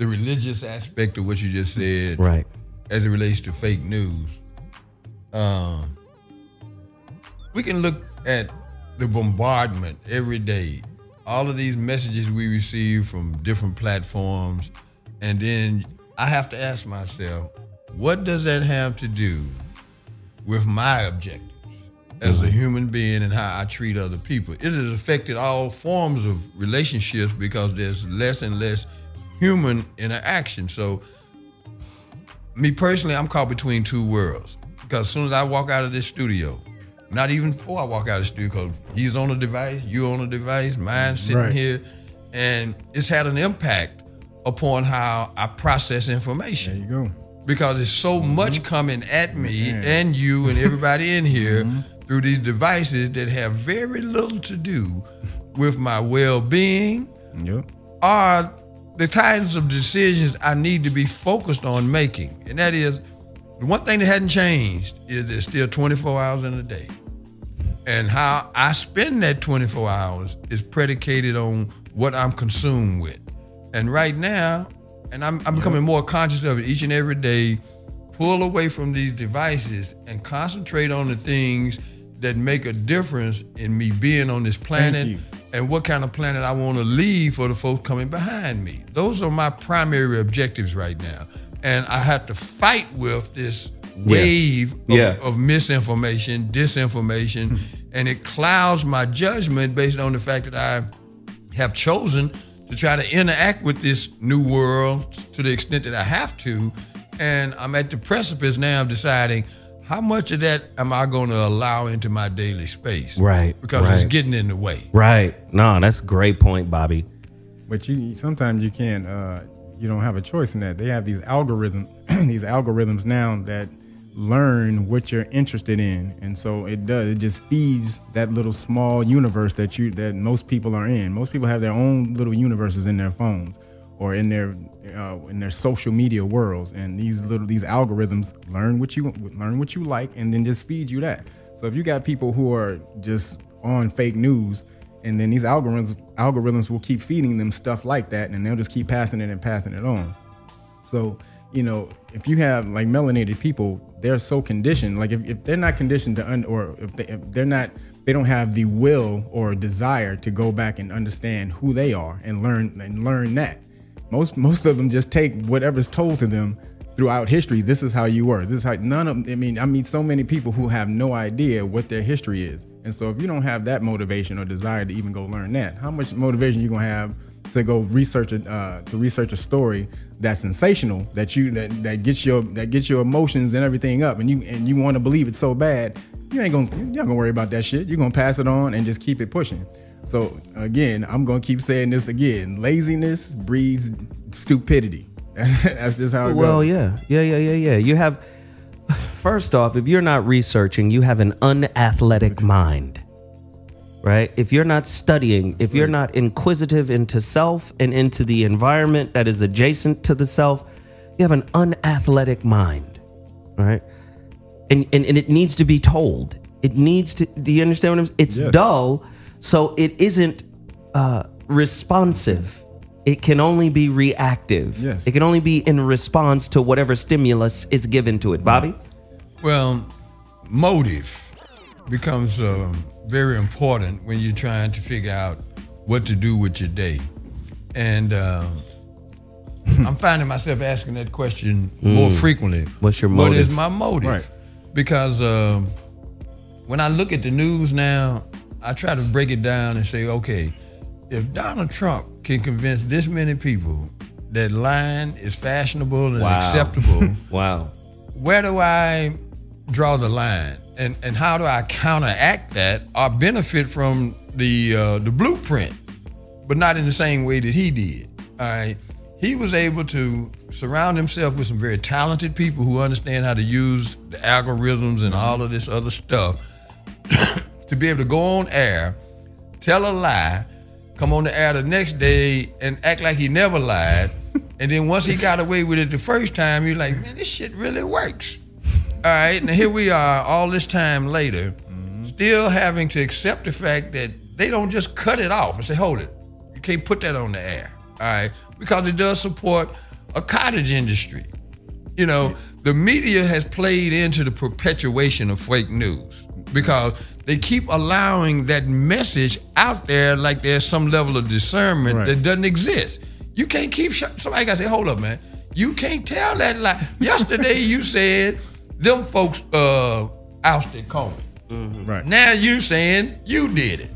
religious aspect of what you just said. Right. As it relates to fake news. We can look at the bombardment every day. All of these messages we receive from different platforms. And then I have to ask myself, what does that have to do with my objectives as a human being and how I treat other people? It has affected all forms of relationships because there's less and less human interaction. So me personally, I'm caught between two worlds. Because as soon as I walk out of this studio, not even before I walk out of the studio, because he's on a device, you on a device, mine's sitting here, and it's had an impact upon how I process information. There you go. Because there's so much coming at me and you and everybody in here through these devices that have very little to do with my well-being or the kinds of decisions I need to be focused on making. And that is, the one thing that hadn't changed is there's still 24 hours in a day. And how I spend that 24 hours is predicated on what I'm consumed with. And right now, and I'm becoming more conscious of it each and every day, pull away from these devices and concentrate on the things that make a difference in me being on this planet and what kind of planet I want to leave for the folks coming behind me. Those are my primary objectives right now. And I have to fight with this wave of misinformation, disinformation, and it clouds my judgment based on the fact that I have chosen to try to interact with this new world to the extent that I have to. And I'm at the precipice now of deciding how much of that am I going to allow into my daily space? Right. Because it's getting in the way. Right. No, that's a great point, Bobby. But sometimes you can't. You don't have a choice in that. They have these algorithms, these algorithms now that learn what you're interested in, and so it just feeds that little small universe that most people are in. Most people have their own little universes in their phones or in their social media worlds, and these algorithms learn what you like and then just feed you that. So if you got people who are just on fake news, and then these algorithms will keep feeding them stuff like that, and they'll just keep passing it on. So, if you have like melanated people, they're so conditioned. Like if they're not conditioned to, if they don't have the will or desire to go back and understand who they are and learn that. Most of them just take whatever's told to them throughout history. This is how you were. This is how I meet so many people who have no idea what their history is. And so if you don't have that motivation or desire to even go learn that, how much motivation you gonna have to go research a story that's sensational, that gets your emotions and everything up, and you want to believe it so bad, you're not gonna worry about that shit. You're gonna pass it on and just keep it pushing. So again, I'm gonna keep saying this again: laziness breeds stupidity. That's just how it goes. Well, yeah. You have, first off, if you're not researching, you have an unathletic mind, right? If you're not studying, if you're not inquisitive into self and into the environment that is adjacent to the self, you have an unathletic mind, right? And it needs to be told. It needs to, do you understand what I'm saying? It's dull, so it isn't responsive. It can only be reactive. Yes. It can only be in response to whatever stimulus is given to it. Bobby? Well, motive becomes very important when you're trying to figure out what to do with your day. And I'm finding myself asking that question more frequently. What's your motive? What is my motive? Right. Because when I look at the news now, I try to break it down and say, okay, if Donald Trump can convince this many people that lying is fashionable and acceptable, where do I draw the line? And how do I counteract that or benefit from the blueprint, but not in the same way that he did? All right. He was able to surround himself with some very talented people who understand how to use the algorithms and all of this other stuff to be able to go on air, tell a lie, come on the air the next day and act like he never lied. And then once he got away with it the first time, you're like, man, this shit really works. All right, and here we are all this time later, still having to accept the fact that they don't just cut it off and say, hold it, you can't put that on the air, all right? Because it does support a cottage industry. The media has played into the perpetuation of fake news because they keep allowing that message out there like there's some level of discernment that doesn't exist. You can't keep somebody got to say, hold up, man. You can't tell that lie. Yesterday you said them folks ousted Comey. Right. Now you saying you did it.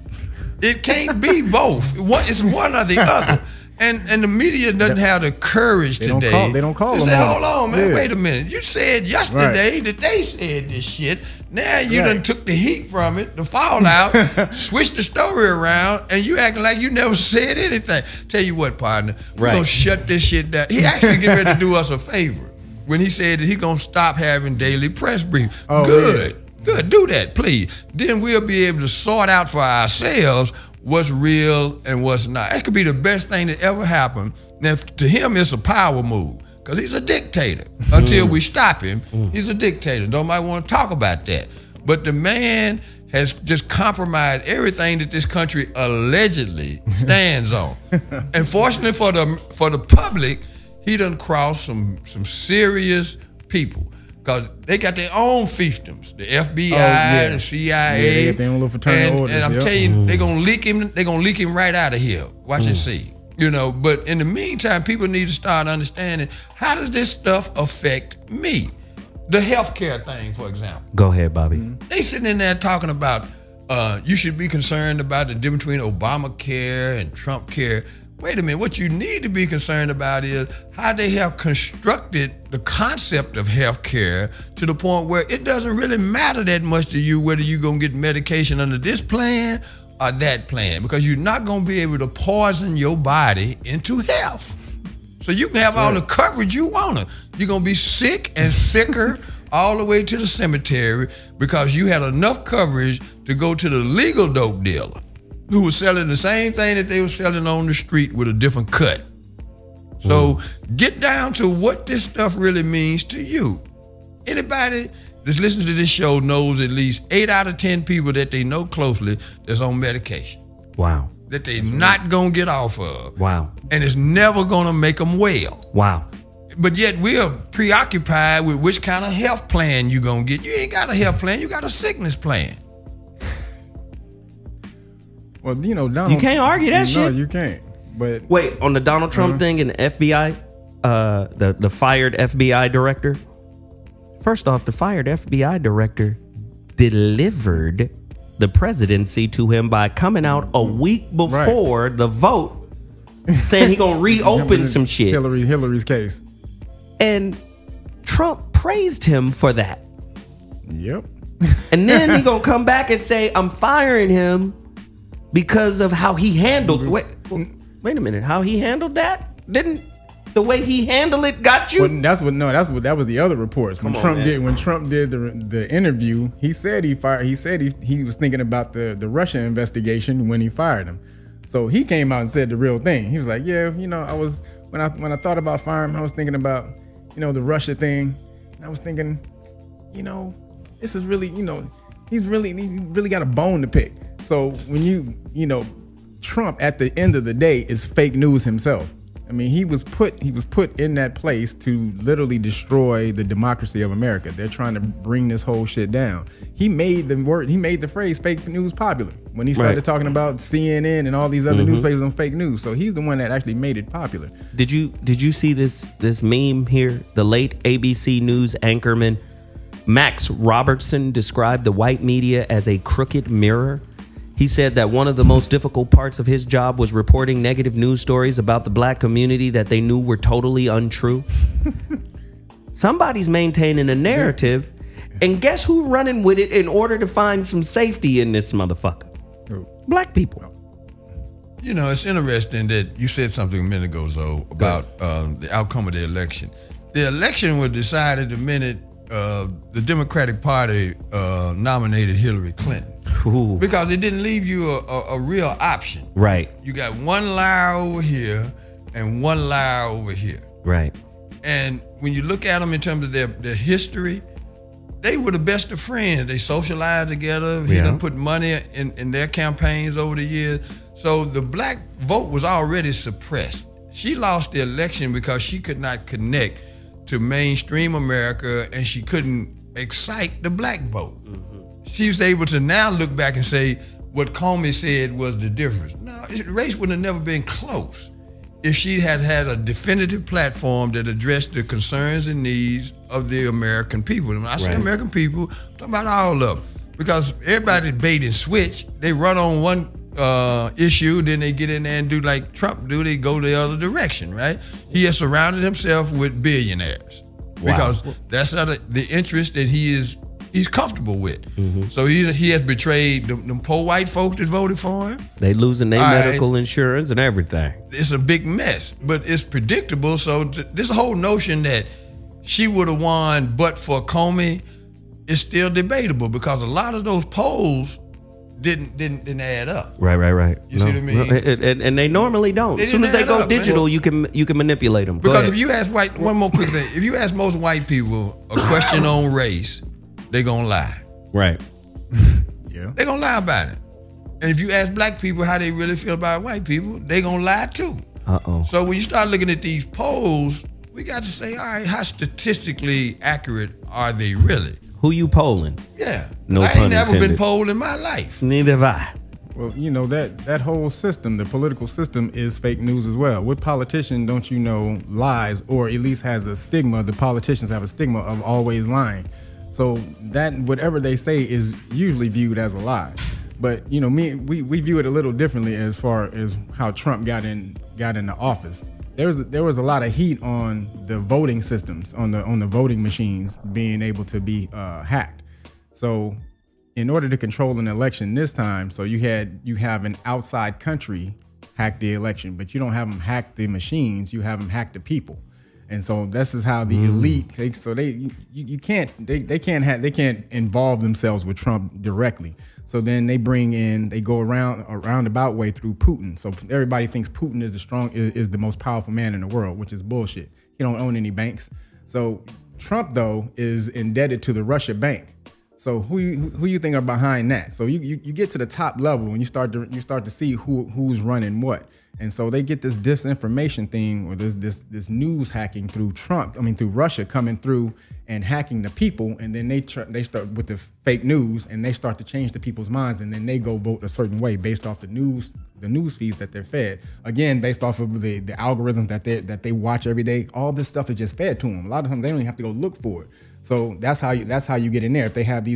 It can't be both. It's one or the other. And the media doesn't have the courage today. They don't call to them. Say, hold on, man, wait a minute. You said yesterday that they said this shit. Now you done took the heat from it, the fallout, switched the story around, and you acting like you never said anything. Tell you what, partner, we're gonna shut this shit down. He actually get ready to do us a favor when he said that he's gonna stop having daily press briefs. Good, do that, please. Then we'll be able to sort out for ourselves what's real and what's not. That could be the best thing that ever happened. Now, to him, it's a power move because he's a dictator. Until we stop him, he's a dictator. Nobody want to talk about that. But the man has just compromised everything that this country allegedly stands on. And fortunately for the public, he done crossed some serious people. Because they got their own fiefdoms, the FBI, the CIA, they got their own little fraternal orders. And I'm telling you, they're gonna leak him. They're gonna leak him right out of here. Watch and see. But in the meantime, people need to start understanding, how does this stuff affect me? The healthcare thing, for example. Go ahead, Bobby. They sitting in there talking about you should be concerned about the difference between Obamacare and Trump care. wait a minute, what you need to be concerned about is how they have constructed the concept of health care to the point where it doesn't really matter that much to you whether you're going to get medication under this plan or that plan, because you're not going to be able to poison your body into health. So you can have all the coverage you want to. You're going to be sick and sicker all the way to the cemetery because you had enough coverage to go to the legal dope dealer who was selling the same thing that they were selling on the street with a different cut. So get down to what this stuff really means to you. Anybody that's listening to this show knows at least 8 out of 10 people that they know closely that's on medication. Wow. That they're not going to get off of. Wow. And it's never going to make them well. Wow. But yet we are preoccupied with which kind of health plan you going to get. You ain't got a health plan. You got a sickness plan. Well, Donald, You can't argue that shit. No, you can't. But wait, on the Donald Trump thing and the FBI, the fired FBI director. First off, the fired FBI director delivered the presidency to him by coming out a week before the vote, saying he gonna reopen some shit. Hillary's case. And Trump praised him for that. Yep. And then he gonna come back and say, I'm firing him because of how he handled. Wait a minute. How he handled that? Didn't the way he handled it got you? Well, that was the other reports. When Trump did the interview, he said he fired. He said he was thinking about the Russia investigation when he fired him. So he came out and said the real thing. He was like, yeah, I was when I thought about firing him, I was thinking about the Russia thing. And I was thinking, this is really he's really got a bone to pick. So when Trump at the end of the day is fake news himself. I mean, he was put in that place to literally destroy the democracy of America. They're trying to bring this whole shit down. He made the phrase fake news popular when he started talking about CNN and all these other newspapers on fake news. So he's the one that actually made it popular. Did you see this meme here? The late ABC News anchorman Max Robertson described the white media as a crooked mirror. He said that one of the most difficult parts of his job was reporting negative news stories about the black community that they knew were totally untrue. Somebody's maintaining a narrative, and guess who running with it in order to find some safety in this motherfucker? Black people. It's interesting that you said something a minute ago, Zoe, about the outcome of the election. The election was decided the minute the Democratic Party nominated Hillary Clinton. Ooh. Because it didn't leave you a real option. Right. You got one liar over here and one liar over here. Right. And when you look at them in terms of their history, they were the best of friends. They socialized together. He done put money in their campaigns over the years. So the black vote was already suppressed. She lost the election because she could not connect to mainstream America and she couldn't excite the black vote. She was able to now look back and say what Comey said was the difference. No, race would have never been close if she had had a definitive platform that addressed the concerns and needs of the American people. And when I say American people, I'm talking about all of them. Because everybody bait and switch. They run on one issue, then they get in there and do like Trump do. They go the other direction, right? He has surrounded himself with billionaires because that's the interest that he's comfortable with. So he has betrayed them poor white folks that voted for him. They losing their medical insurance and everything. It's a big mess, but it's predictable. So this whole notion that she would have won but for Comey is still debatable because a lot of those polls didn't add up. Right. You see what I mean? And they normally don't. As soon as they go digital, you can manipulate them. Because if you ask one more quick thing, if you ask most white people a question on race, they're gonna lie. Right. They're gonna lie about it. And if you ask black people how they really feel about white people, they're gonna lie too. So when you start looking at these polls, we got to say, all right, how statistically accurate are they really? Who you polling? Yeah. No I pun ain't never intended. been polled in my life. Neither have I. Well, that whole system, the political system, is fake news as well. What politician don't you know lies, or at least has a stigma? The politicians have a stigma of always lying. So that whatever they say is usually viewed as a lie. But we view it a little differently as far as how Trump got in got into office, there was a lot of heat on the voting systems, on the voting machines being able to be hacked. So in order to control an election this time, so you have an outside country hack the election, but you don't have them hack the machines, you have them hack the people. And so this is how the elite, they can't involve themselves with Trump directly. So then they go around a roundabout way through Putin. So everybody thinks Putin is the most powerful man in the world, which is bullshit. He don't own any banks. So Trump though is indebted to the Russia bank. So who you think are behind that? So you get to the top level and you start to see who's running what. And so they get this disinformation thing, or this news hacking through through Russia coming through and hacking the people, and then they start with the fake news, and they start to change the people's minds, and then they go vote a certain way based off the news feeds that they're fed. Again, based off of the algorithms that they watch every day. All this stuff is just fed to them. A lot of times they don't even have to go look for it. So that's how you get in there. If they have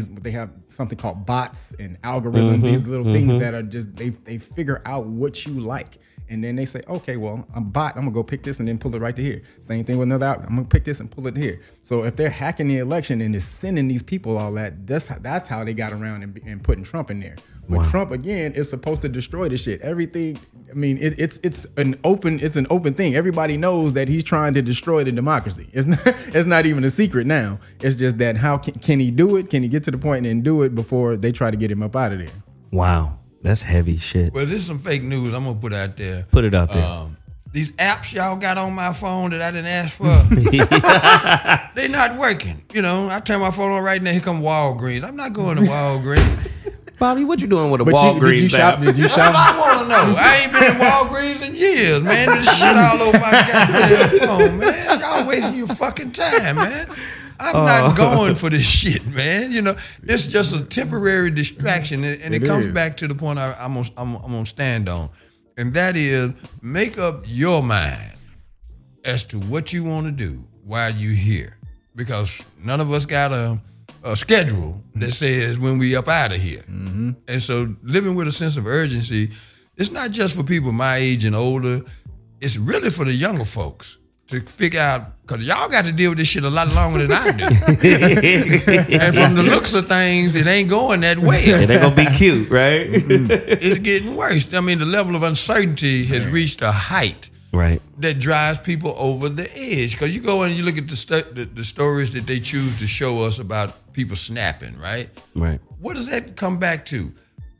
something called bots and algorithms, these little things that are just they figure out what you like. And then they say, okay, well, I'm a bot. I'm gonna go pick this and then pull it right to here. Same thing with another out. I'm gonna pick this and pull it here. So if they're hacking the election and just sending these people all that's how they got around and putting Trump in there. But Trump again is supposed to destroy the shit. Everything. I mean, it's an open thing. Everybody knows that he's trying to destroy the democracy. It's not even a secret now. It's just that how can he do it? Can he get to the point and do it before they try to get him up out of there? Wow. That's heavy shit. Well, this is some fake news I'm going to put out there. Put it out there. These apps y'all got on my phone that I didn't ask for, they not working. You know, I turn my phone on right now, here come Walgreens. I'm not going to Walgreens. Bobby, what you doing with a Walgreens did you shop? app? Did you shop? I want to know. I ain't been in Walgreens in years, man. There's shit all over my goddamn phone, man. Y'all wasting your fucking time, man. I'm not going for this shit, man. You know, it's just a temporary distraction, and it comes back to the point I'm gonna stand on, and that is make up your mind as to what you want to do while you're here, because none of us got a schedule that says when we up out of here, and so living with a sense of urgency, it's not just for people my age and older. It's really for the younger folks to figure out, because y'all got to deal with this shit a lot longer than I do. And from the looks of things, it ain't going that way. It ain't gonna be cute, right? It's getting worse. I mean, the level of uncertainty has reached a height that drives people over the edge. Because you go and you look at the stories that they choose to show us about people snapping, right? Right. What does that come back to?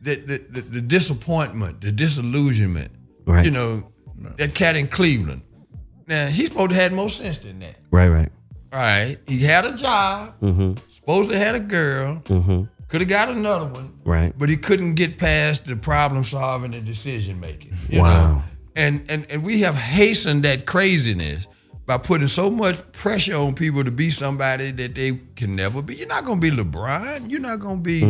The disappointment, the disillusionment. Right. You know, that cat in Cleveland. Now, he's supposed to have more sense than that. Right. All right. He had a job, supposed to have a girl, could have got another one, right? But he couldn't get past the problem solving and decision making. You know? And we have hastened that craziness by putting so much pressure on people to be somebody that they can never be. You're not gonna be LeBron. You're not gonna be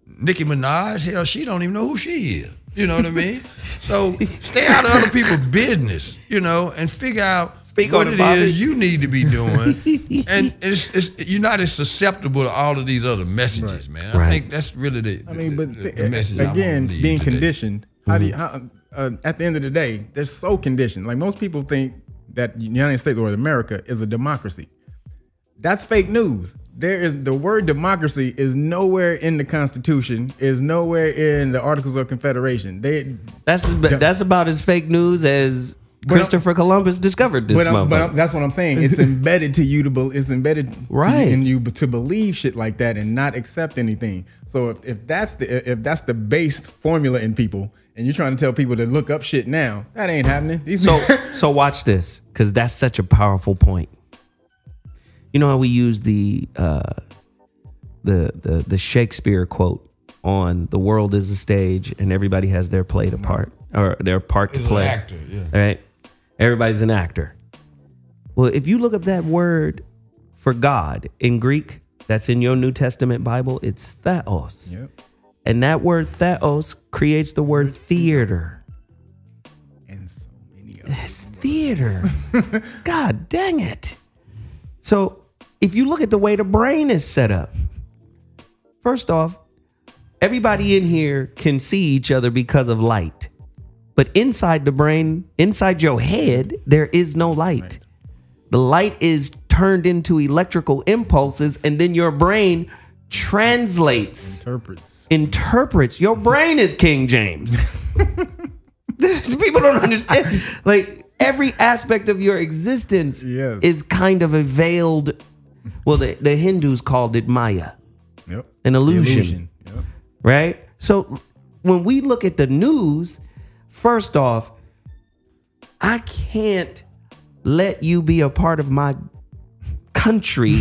Nicki Minaj. Hell, she don't even know who she is. You know what I mean? So stay out of other people's business, you know, and figure out what it is you need to be doing. And you're not as susceptible to all of these other messages, man. I think that's really the message. Again, being conditioned. At the end of the day, they're so conditioned. Like most people think that the United States or America is a democracy. That's fake news. The word democracy is nowhere in the Constitution, is nowhere in the Articles of Confederation. That's about as fake news as Christopher Columbus discovered this motherfucker. But that's what I'm saying. It's embedded to you in you to believe shit like that and not accept anything. So if that's the base formula in people, and you're trying to tell people to look up shit now, that ain't happening. So watch this, because that's such a powerful point. You know how we use the Shakespeare quote on the world is a stage and everybody has their play to part, or their part to play. An actor, yeah. Right? Everybody's an actor. Well, if you look up that word for God in Greek, that's in your New Testament Bible, it's theos. Yep. And that word theos creates the word theater. And so many of it's theater. God dang it. So if you look at the way the brain is set up, first off, everybody in here can see each other because of light. But inside the brain, inside your head, there is no light. The light is turned into electrical impulses, and then your brain translates, interprets. Your brain is King James. People don't understand. Like, every aspect of your existence is kind of a veiled, well, the Hindus called it Maya. Yep. An illusion. Yep. Right? So when we look at the news, first off, I can't let you be a part of my country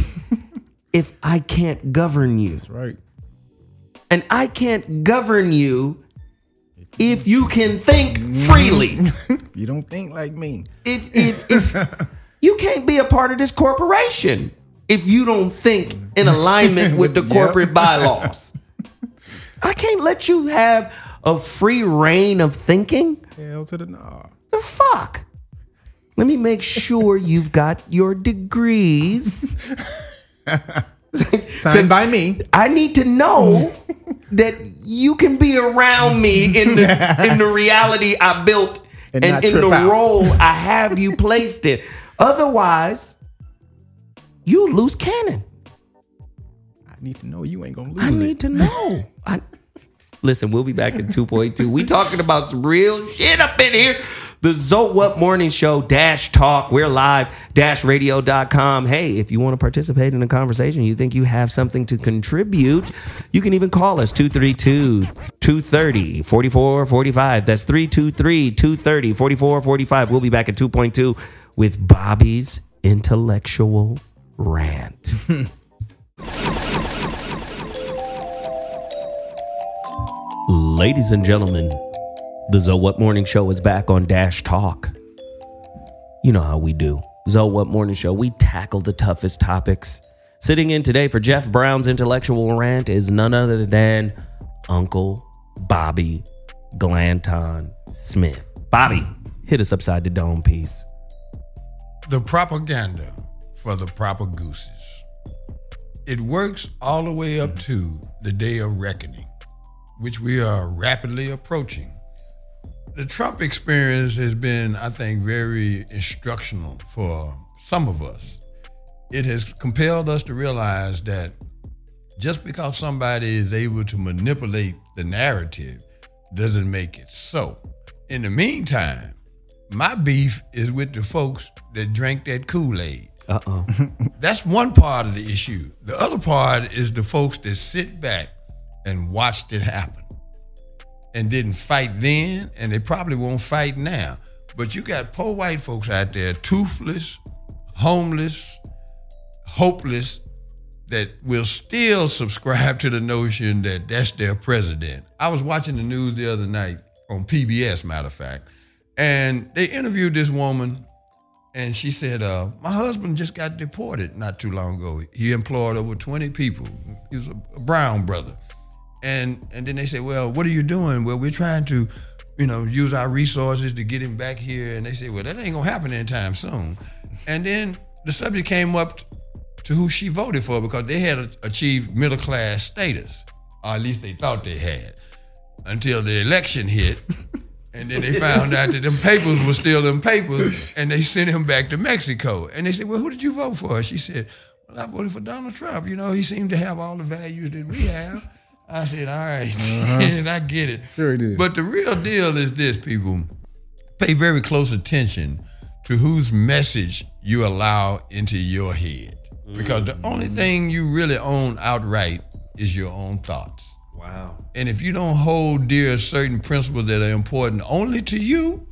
if I can't govern you. That's right. And I can't govern you if you can think freely. You don't think like me. If you can't be a part of this corporation if you don't think in alignment with the corporate bylaws. I can't let you have a free reign of thinking. Hell to the no. The fuck? Let me make sure you've got your degrees. Signed by me. I need to know that you can be around me in the reality I built and in the role I have you placed in. Otherwise, you lose cannon. I need to know you ain't gonna lose it. I need to know. Listen, we'll be back in 2.2. We talking about some real shit up in here. The Zoe What Morning Show Talk. We're live, radio.com. Hey, if you want to participate in the conversation, you think you have something to contribute, you can even call us 232-230-4445. That's 323-230-4445. We'll be back at 2.2 with Bobby's Intellectual Rant. Ladies and gentlemen, the Zoe What Morning Show is back on Talk. You know how we do. Zoe What Morning Show, we tackle the toughest topics. Sitting in today for Jeff Brown's Intellectual Rant is none other than Uncle Bobby Glanton Smith. Bobby, hit us upside the dome, piece. The propaganda for the proper gooses. It works all the way up to the day of reckoning, which we are rapidly approaching. The Trump experience has been, I think, very instructional for some of us. It has compelled us to realize that just because somebody is able to manipulate the narrative doesn't make it so. In the meantime, my beef is with the folks that drank that Kool-Aid. That's one part of the issue. The other part is the folks that sit back and watched it happen and didn't fight then, and they probably won't fight now. But you got poor white folks out there, toothless, homeless, hopeless, that will still subscribe to the notion that that's their president. I was watching the news the other night on PBS, matter of fact, and they interviewed this woman, and she said, my husband just got deported not too long ago. He employed over 20 people. He was a Brown brother. And then they say, well, what are you doing? Well, we're trying to, use our resources to get him back here. And they say, well, that ain't gonna happen anytime soon. And then the subject came up to who she voted for because they had achieved middle-class status, or at least they thought they had, until the election hit. And then they found out that them papers were still them papers, and they sent him back to Mexico. And they said, well, who did you vote for? She said, well, I voted for Donald Trump. He seemed to have all the values that we have. I said, all right, and I get it. Sure did. But the real deal is this, people. Pay very close attention to whose message you allow into your head. Because the only thing you really own outright is your own thoughts. Wow. And if you don't hold dear certain principles that are important only to you,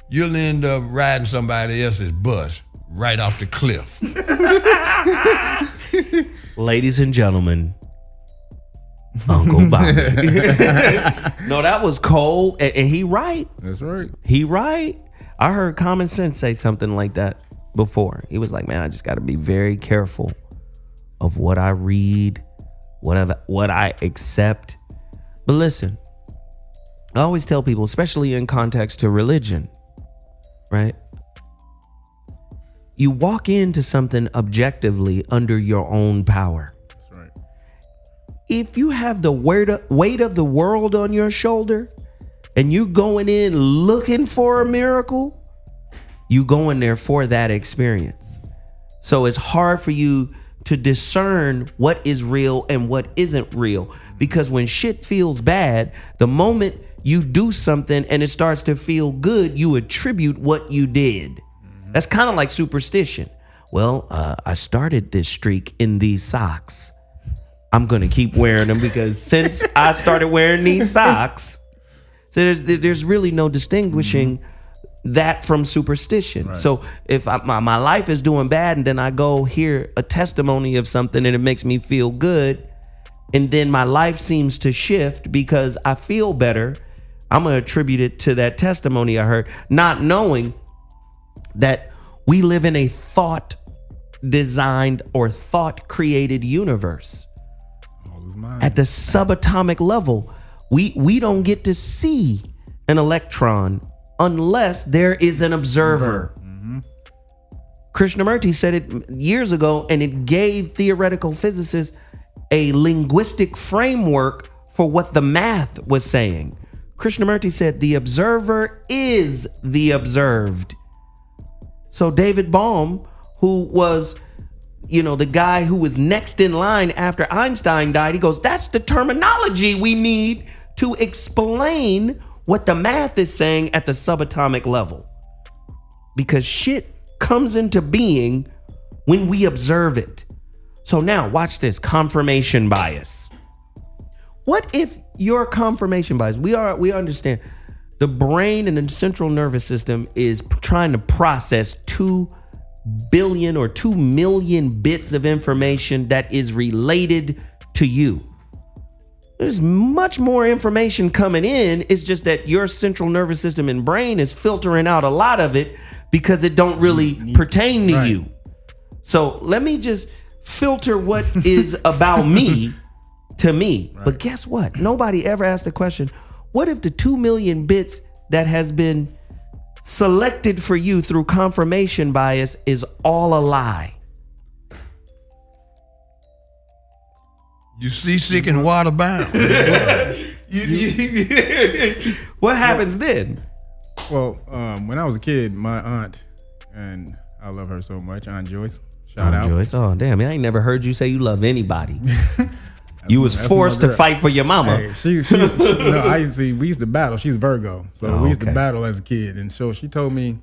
you'll end up riding somebody else's bus right off the cliff. Ladies and gentlemen, Uncle Bobby. No, that was cold, and he right. That's right. He right. I heard Common Sense say something like that before. He was like, man, I just got to be very careful of what I read, what I accept. But listen, I always tell people, especially in context to religion, right? You walk into something objectively under your own power. That's right. If you have the weight of the world on your shoulder and you going in looking for a miracle, you go in there for that experience. So it's hard for you to discern what is real and what isn't real, because when shit feels bad, the moment you do something and it starts to feel good, you attribute what you did. That's kind of like superstition. Well, I started this streak in these socks. I'm going to keep wearing them because since I started wearing these socks, so there's really no distinguishing that from superstition. Right. So if my life is doing bad and then I go hear a testimony of something and it makes me feel good, and then my life seems to shift because I feel better, I'm going to attribute it to that testimony I heard, not knowing that we live in a thought designed or thought created universe. At the subatomic level, we don't get to see an electron unless there is an observer. Krishnamurti said it years ago, and it gave theoretical physicists a linguistic framework for what the math was saying. Krishnamurti said the observer is the observed. So David Bohm, who was, the guy who was next in line after Einstein died, he goes, that's the terminology we need to explain what the math is saying at the subatomic level. Because shit comes into being when we observe it. So now watch this, confirmation bias. What if your confirmation bias, we understand the brain and the central nervous system is trying to process 2 billion or 2 million bits of information that is related to you. There's much more information coming in. It's just that your central nervous system and brain is filtering out a lot of it because it don't really pertain to you. So let me just filter what is about me to me. Right. But guess what? Nobody ever asked the question, what if the 2 million bits that has been selected for you through confirmation bias is all a lie? You seasick and water bound. What happens then? Well, when I was a kid, my aunt, and I love her so much, Aunt Joyce, shout out. Joyce, oh damn, I ain't never heard you say you love anybody. You was forced to fight for your mama. Hey, no, we used to battle. She's Virgo, so we used to battle as a kid. And so she told me,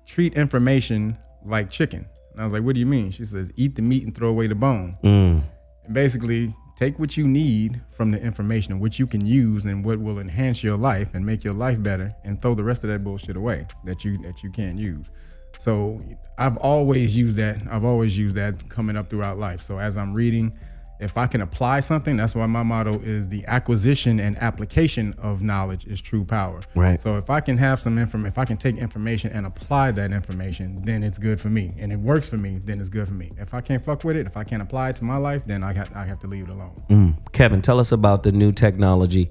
treat information like chicken. And I was like, what do you mean? She says, eat the meat and throw away the bone. And basically, take what you need from the information, what you can use and what will enhance your life and make your life better, and throw the rest of that bullshit away that you can't use. So I've always used that. I've always used that coming up throughout life. So as I'm reading, if I can apply something, that's why my motto is the acquisition and application of knowledge is true power. Right. So if I can have some information, if I can take information and apply that information, then it's good for me. And it works for me, then it's good for me. If I can't fuck with it, if I can't apply it to my life, then I have to leave it alone. Kevin, tell us about the new technology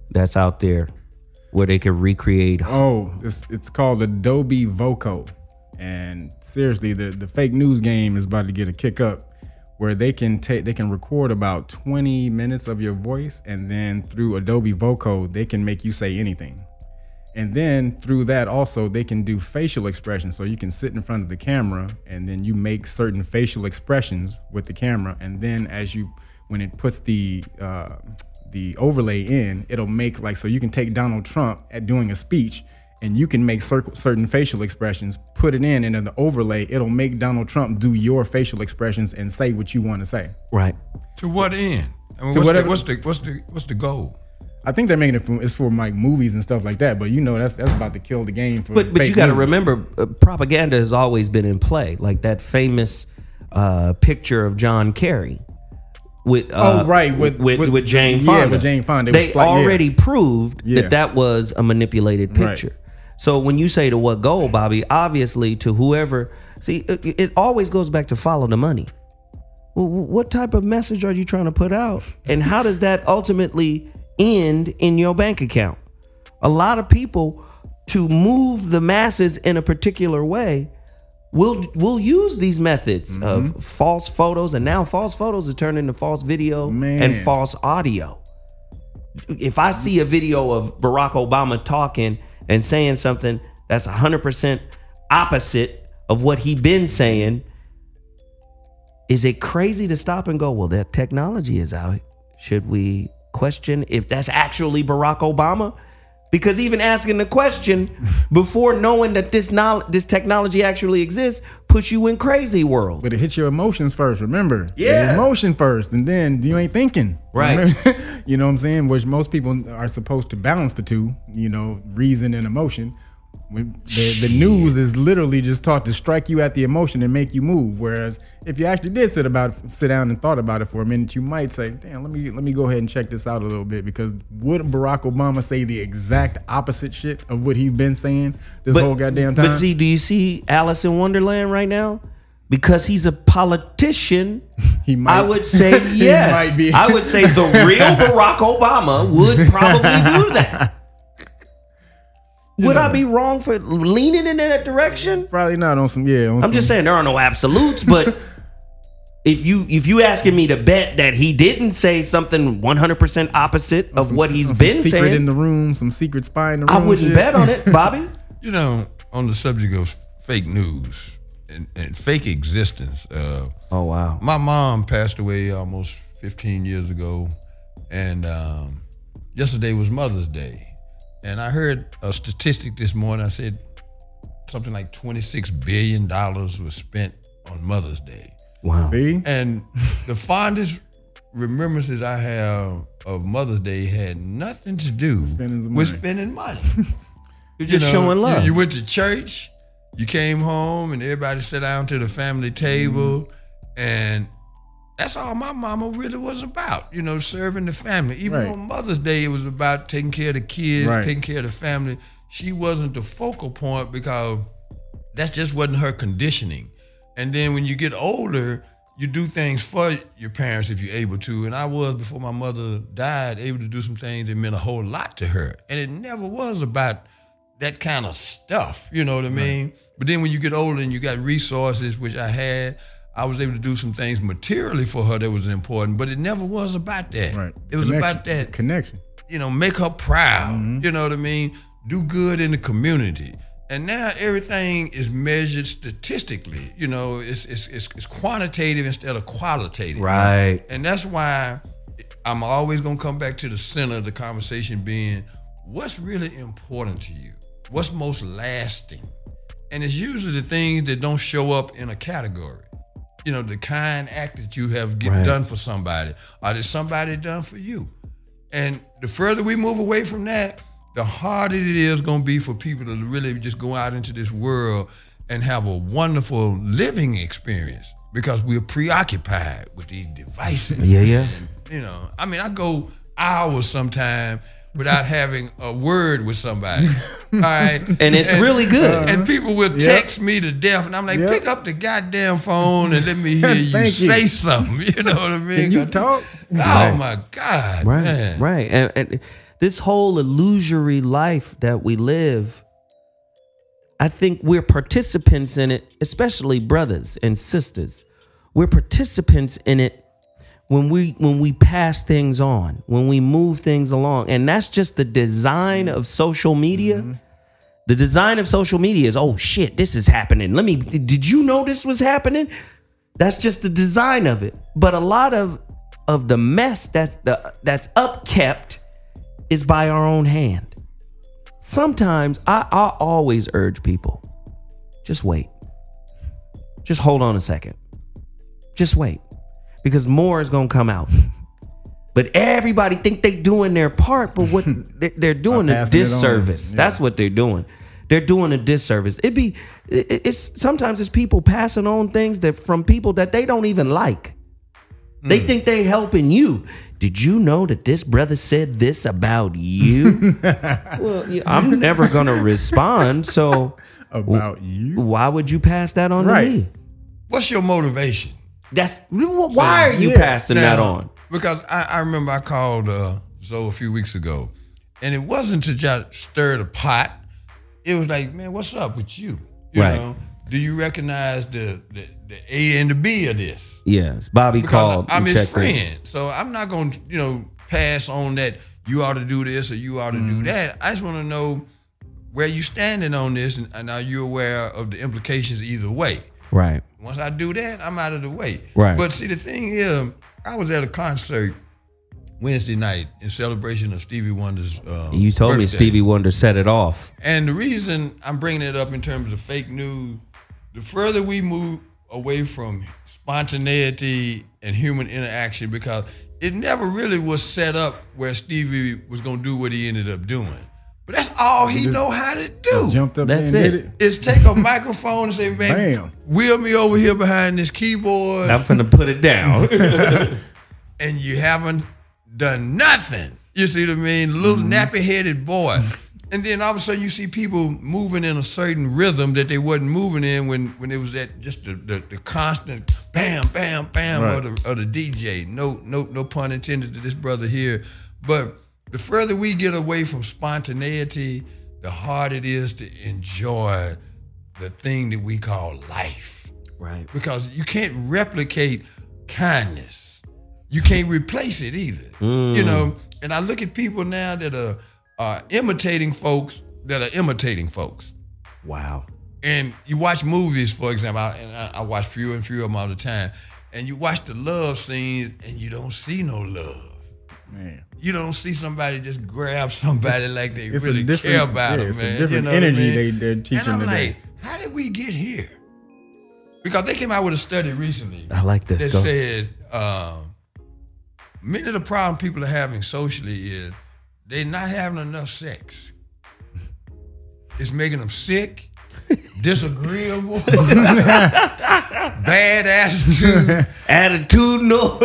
that's out there where they can recreate. It's called Adobe Voco. And seriously, the fake news game is about to get a kick up, where they can record about 20 minutes of your voice, and then through Adobe Voco, they can make you say anything. And then through that also, they can do facial expressions. So you can sit in front of the camera and then you make certain facial expressions with the camera. And then when it puts the overlay in, it'll make so you can take Donald Trump at doing a speech, and you can make certain facial expressions, put it in, and in the overlay, it'll make Donald Trump do your facial expressions and say what you want to say. Right. To what end? I mean, what's the goal? I think they're making it's for like movies and stuff like that, but that's about to kill the game for. But you got to remember, propaganda has always been in play. Like that famous picture of John Kerry with with Jane Fonda. Yeah, with Jane Fonda. They already proved that was a manipulated picture. Right. So when you say to what goal, Bobby, obviously to whoever, it always goes back to follow the money. Well, what type of message are you trying to put out? And how does that ultimately end in your bank account? A lot of people, to move the masses in a particular way, will use these methods of false photos, and now false photos are turned into false video and false audio. If I see a video of Barack Obama talking and saying something that's 100% opposite of what he been saying, is it crazy to stop and go, well, that technology is out. Should we question if that's actually Barack Obama? Because even asking the question before knowing that this technology actually exists puts you in crazy world. But it hits your emotions first, remember? Yeah. Your emotion first, and then you ain't thinking. Right. You know what I'm saying? Which most people are supposed to balance the two, you know, reason and emotion. The news is literally just taught to strike you at the emotion and make you move. Whereas if you actually did sit down and thought about it for a minute, you might say, damn, let me go ahead and check this out a little bit, because wouldn't Barack Obama say the exact opposite shit of what he's been saying this whole goddamn time? But see, do you see Alice in Wonderland right now? Because he's a politician, He might, I would say yes. He might be. I would say the real Barack Obama would probably do that. Would I be wrong for leaning in that direction? Probably not on some, I'm just saying there are no absolutes, but if you asking me to bet that he didn't say something 100% opposite of what he's been secret saying, in the room, some secret spy in the room. I wouldn't bet on it, Bobby. You know, on the subject of fake news and fake existence. Oh wow! My mom passed away almost 15 years ago, and yesterday was Mother's Day. And I heard a statistic this morning. I said something like $26 billion was spent on Mother's Day. Wow. See? And the fondest remembrances I have of Mother's Day had nothing to do with spending money. You're just showing love. You went to church, you came home, and everybody sat down to the family table, and that's all my mama really was about, you know, serving the family. Even on Mother's Day, it was about taking care of the kids, taking care of the family. She wasn't the focal point because that just wasn't her conditioning. And then when you get older, you do things for your parents if you're able to. And I was, before my mother died, able to do some things that meant a whole lot to her. And it never was about that kind of stuff, you know what I mean? But then when you get older and you got resources, which I had, I was able to do some things materially for her that was important, but it never was about that. Right. It was about that connection. You know, make her proud. You know what I mean? Do good in the community. And now everything is measured statistically. You know, it's quantitative instead of qualitative. Right. And that's why I'm always gonna come back to the center of the conversation being, what's really important to you? What's most lasting? And it's usually the things that don't show up in a category. You know, the kind act that you have done for somebody, or that somebody done for you. And the further we move away from that, the harder it is going to be for people to really just go out into this world and have a wonderful living experience, because we're preoccupied with these devices. Yeah. And, you know, I mean, I go hours sometimes without having a word with somebody. All right. And it's really good. And people will text me to death, and I'm like, pick up the goddamn phone and let me hear you say something. You know what I mean? Can you talk? Oh my God. Right. Man. Right. And this whole illusory life that we live, I think we're participants in it, especially brothers and sisters. We're participants in it when we pass things on, when we move things along. And that's just the design of social media. The design of social media is, oh shit, this is happening. Did you know this was happening? That's just the design of it. But a lot of the mess that's upkept is by our own hand. Sometimes I always urge people, just wait. Just hold on a second. Just wait. Because more is going to come out. But everybody think they doing their part, but what they're doing a disservice. That's what they're doing. They're doing a disservice. Sometimes it's people passing on things that from people that they don't even like. They think they helping you. Did you know that this brother said this about you? Well, I'm never going to respond. So about you? Why would you pass that on to me? What's your motivation? Why are you passing that on? Because I remember I called Zoe a few weeks ago, and it wasn't to just stir the pot. It was like, man, what's up with you? You know, do you recognize the A and the B of this? Yes, Bobby because called. I'm his friend, so I'm not going to pass on that. you ought to do this or you ought to do that. I just want to know where you standing on this, and are you aware of the implications either way? Right. Once I do that, I'm out of the way. Right. But see, the thing is, I was at a concert Wednesday night in celebration of Stevie Wonder's You told me birthday. Stevie Wonder set it off. And the reason I'm bringing it up in terms of fake news, the further we move away from spontaneity and human interaction, because it never really was set up where Stevie was going to do what he ended up doing. But that's all he know how to do. Jumped up That's there and it. did it. Is take a microphone and say, man, Bam. wheel me over here behind this keyboard. I'm finna put it down. And you haven't done nothing. You see what I mean? Little nappy-headed boy. And then all of a sudden you see people moving in a certain rhythm that they wasn't moving in when it was that just the constant bam, bam, bam of the DJ. No pun intended to this brother here. But the further we get away from spontaneity, the harder it is to enjoy the thing that we call life. Right. Because you can't replicate kindness. You can't replace it either. You know, and I look at people now that are imitating folks that are imitating folks. Wow. And you watch movies, for example, I watch fewer and fewer of them all the time, and you watch the love scenes and you don't see no love. Man. You don't see somebody just grab somebody like they It's really a different, care about them, it's man. a different You know what I energy mean? they're teaching And I'm today. like, how did we get here? Because they came out with a study recently I like this. that Go. said many of the problems people are having socially is they're not having enough sex. It's making them sick, disagreeable, bad attitude. Attitudinal.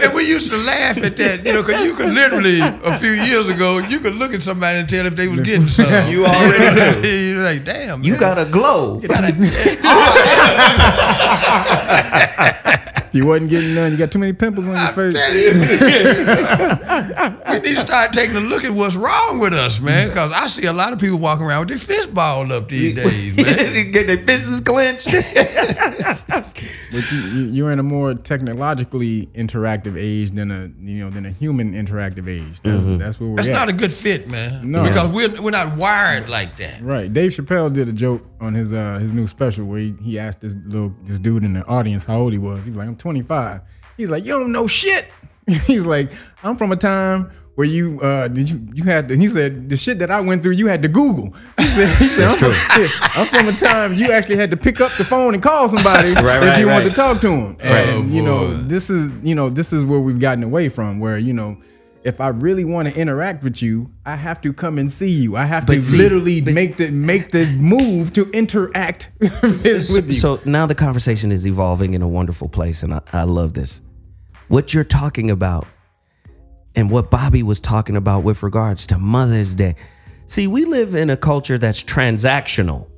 And we used to laugh at that, you know, because you could literally, a few years ago, you could look at somebody and tell if they was getting something. You already knew. You're like, damn, You man. got a glow. You wasn't getting none. You got too many pimples on your face. We need to start taking a look at what's wrong with us, man. Because I see a lot of people walking around with their fist balled up these days, man. Get their fists clenched. But you're in a more technologically interactive age than a human interactive age. That's where we're That's at. not a good fit, man. No. Because we're not wired like that. Right. Dave Chappelle did a joke on his new special where he asked this dude in the audience how old he was. He was like, I'm 25. He's like, you don't know shit. He's like, I'm from a time where you had to, he said, the shit that I went through, you had to Google. He said I'm from a time you actually had to pick up the phone and call somebody if you wanted to talk to them. And this is where we've gotten away from, where, if I really want to interact with you, I have to come and see you. I have to literally make the move to interact with you. So now the conversation is evolving in a wonderful place, and I love this. What you're talking about and what Bobby was talking about with regards to Mother's Day. See, we live in a culture that's transactional.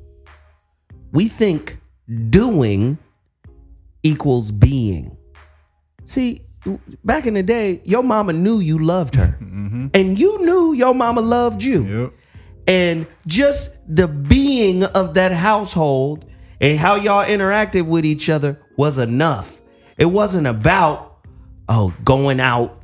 We think doing equals being. See, back in the day, your mama knew you loved her. And you knew your mama loved you. Yep. And just the being of that household and how y'all interacted with each other was enough. It wasn't about, going out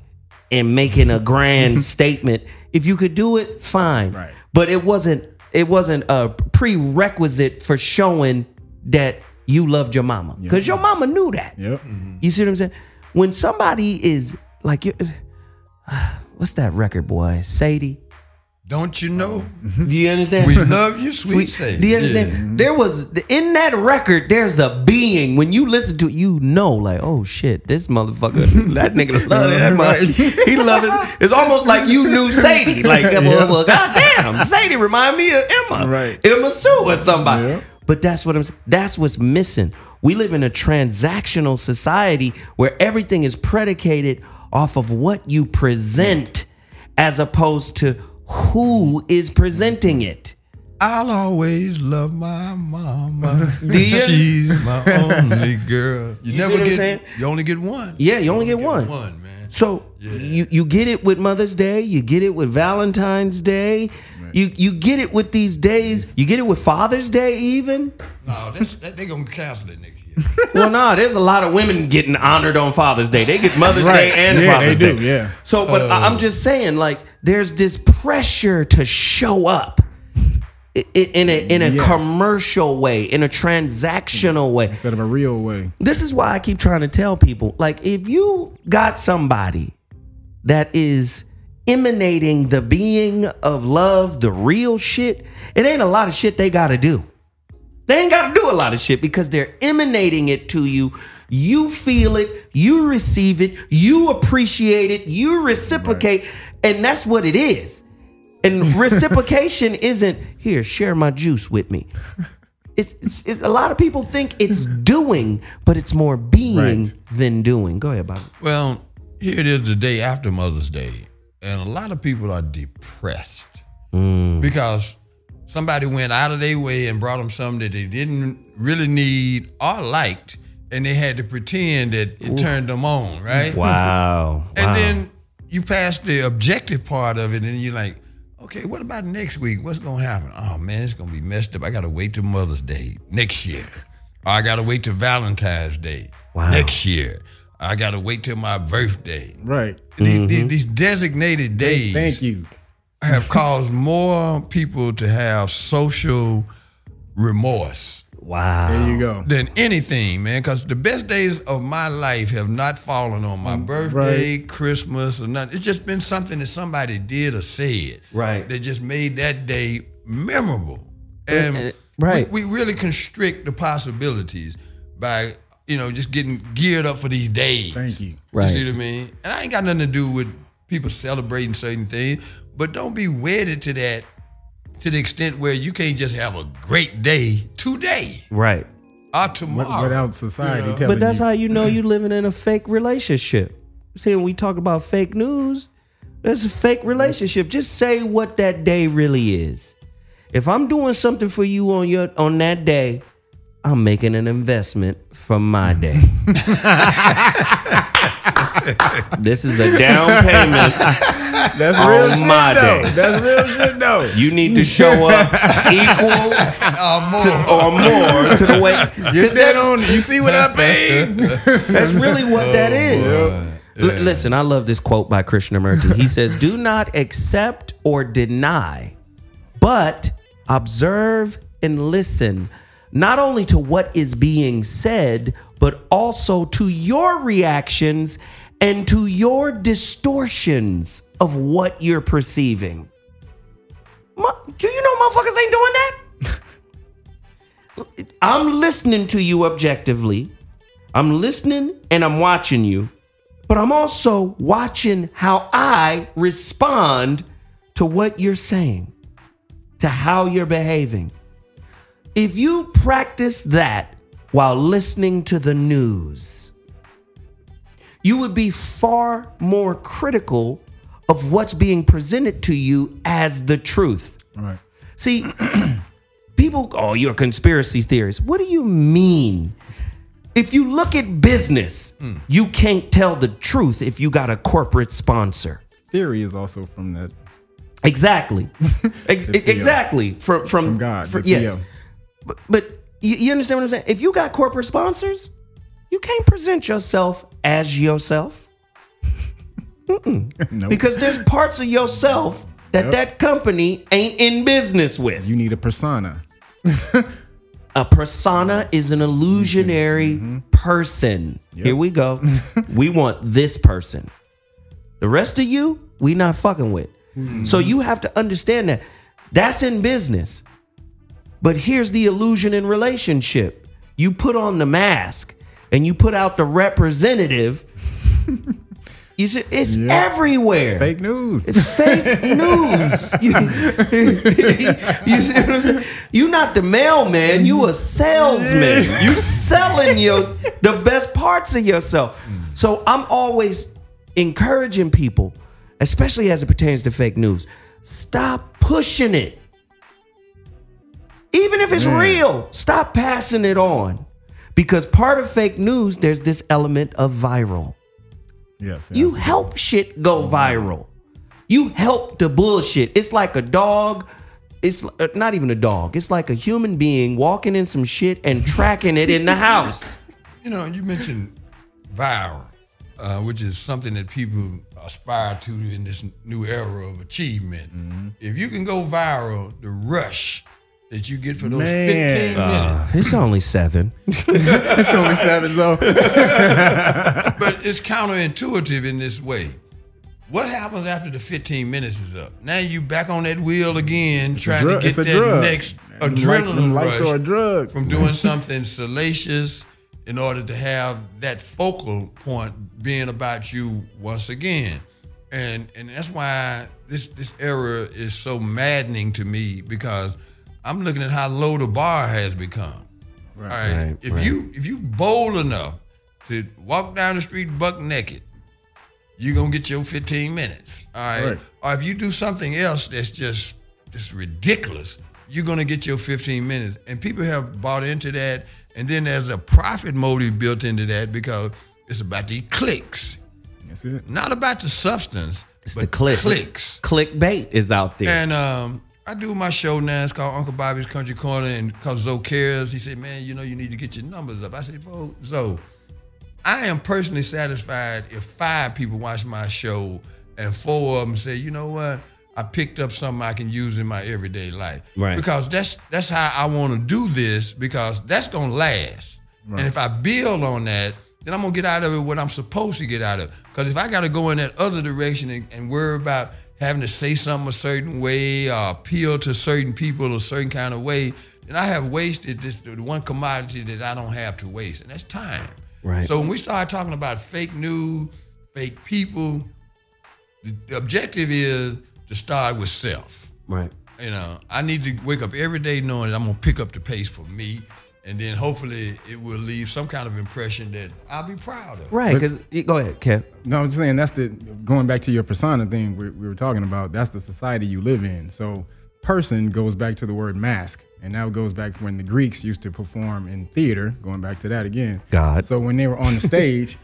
and making a grand statement. If you could do it, fine. Right. But it wasn't a prerequisite for showing that you loved your mama. Because your mama knew that. Yep. You see what I'm saying? When somebody is like, what's that record, boy? Sadie? Don't you know? Do you understand? We love you, sweet Sadie. Do you understand? There was, in that record, there's a being. When you listen to it, like, oh shit, this motherfucker, that nigga love that mother. He love it. It's almost like you knew Sadie. Like, well, goddamn, Sadie remind me of Emma. Right. Emma Sue or somebody. Yeah. But that's what I'm saying. That's what's missing. We live in a transactional society where everything is predicated off of what you present as opposed to who is presenting it. I'll always love my mama. Do you? She's my only girl. You see never what I'm get. saying? You only get one. Yeah, you only get one. One, man. So you get it with Mother's Day, you get it with Valentine's Day, you get it with these days, you get it with Father's Day even. No, they gonna cancel it next year. Well, no, there's a lot of women getting honored on Father's Day. They get Mother's Day and Father's they Day. do, yeah. So, but I'm just saying, like, there's this pressure to show up in a commercial way, in a transactional way, instead of a real way. This is why I keep trying to tell people, like, if you got somebody that is emanating the being of love, the real shit, it ain't a lot of shit they got to do. They ain't got to do a lot of shit because they're emanating it to you. You feel it, you receive it, you appreciate it, you reciprocate, and that's what it is. And reciprocation isn't, here, share my juice with me. It's a lot of people think it's doing, but it's more being than doing. Go ahead, Bobby. Well, here it is the day after Mother's Day, and a lot of people are depressed because somebody went out of their way and brought them something that they didn't really need or liked, and they had to pretend that it turned them on, right? Wow. And then you pass the objective part of it, and you're like, okay, what about next week? What's gonna happen? Oh man, it's gonna be messed up. I gotta wait till Mother's Day next year. Or I gotta wait till Valentine's Day next year. I gotta wait till my birthday. Right. These designated days Thank you. have caused more people to have social remorse. Wow. There you go. Than anything, man, because the best days of my life have not fallen on my birthday, Christmas, or nothing. It's just been something that somebody did or said that just made that day memorable. And we really constrict the possibilities by, just getting geared up for these days. Thank you. You see what I mean? And I ain't got nothing to do with people celebrating certain things, but don't be wedded to that to the extent where you can't just have a great day today. Right. Or tomorrow. Without society telling you. But that's how you know you're living in a fake relationship. See, when we talk about fake news, that's a fake relationship. Just say what that day really is. If I'm doing something for you on that day, I'm making an investment for my day. This is a down payment. That's real shit, my though. day. That's real shit, though. You need to show up equal or more to the way. Get that on. You see what I paid? That's really what that is. Listen, I love this quote by Krishnamurti. He says, "Do not accept or deny, but observe and listen, not only to what is being said, but also to your reactions and to your distortions of what you're perceiving." Do you know motherfuckers ain't doing that? I'm listening to you objectively. I'm listening and I'm watching you, but I'm also watching how I respond to what you're saying, to how you're behaving. If you practice that while listening to the news, you would be far more critical of what's being presented to you as the truth. Right. See, people, you're a conspiracy theorist. What do you mean? If you look at business, you can't tell the truth if you got a corporate sponsor. Theory is also from that. Exactly. Exactly. From God. Yes. But you understand what I'm saying? If you got corporate sponsors, you can't present yourself as yourself. Nope. Because there's parts of yourself that company ain't in business with. You need a persona. A persona is an illusionary person. Yep. Here we go. We want this person. The rest of you, we not fucking with. So you have to understand that that's in business. But here's the illusion in relationship. You put on the mask and you put out the representative. You see, it's everywhere. Fake news. It's fake news. You see what I'm saying? You're not the mailman. You a salesman. You selling the best parts of yourself. So I'm always encouraging people, especially as it pertains to fake news, stop pushing it. Even if it's real, stop passing it on. Because part of fake news, there's this element of viral. Yes. You help shit go viral. You help the bullshit. It's like a dog it's not even a dog. It's like a human being walking in some shit and tracking it in the house. You know, you mentioned viral, which is something that people aspire to in this new era of achievement. If you can go viral, the rush that you get for those 15 minutes. It's only 7. It's only 7, so. But it's counterintuitive in this way. What happens after the 15 minutes is up? Now you back on that wheel again, trying to get that next adrenaline rush or a drug. from doing something salacious in order to have that focal point being about you once again. And that's why this era is so maddening to me, because I'm looking at how low the bar has become. Right. If you bold enough to walk down the street buck naked, you're gonna get your 15 minutes. All right. Or if you do something else that's just ridiculous, you're gonna get your 15 minutes. And people have bought into that, and then there's a profit motive built into that, because it's about the clicks. That's it. Not about the substance, It's but the clicks. Clickbait is out there. And I do my show now. It's called Uncle Bobby's Country Corner, and because Zoe cares, he said, man, you know, you need to get your numbers up. I said, well, Zoe, I am personally satisfied if 5 people watch my show and 4 of them say, you know what, I picked up something I can use in my everyday life. Right. Because that's how I want to do this, because that's going to last. Right. And if I build on that, then I'm going to get out of it what I'm supposed to get out of it. Because if I got to go in that other direction and worry about having to say something a certain way or appeal to certain people a certain kind of way, then I have wasted the one commodity that I don't have to waste, and that's time. Right. So when we start talking about fake news, fake people, the objective is to start with self. Right. You know, I need to wake up every day knowing that I'm going to pick up the pace for me, and then hopefully it will leave some kind of impression that I'll be proud of. Right, because go ahead, Kev. No, I'm just saying that's going back to your persona thing we were talking about. That's the society you live in. So person goes back to the word mask, and now it goes back when the Greeks used to perform in theater. Going back to that again. God. So when they were on the stage,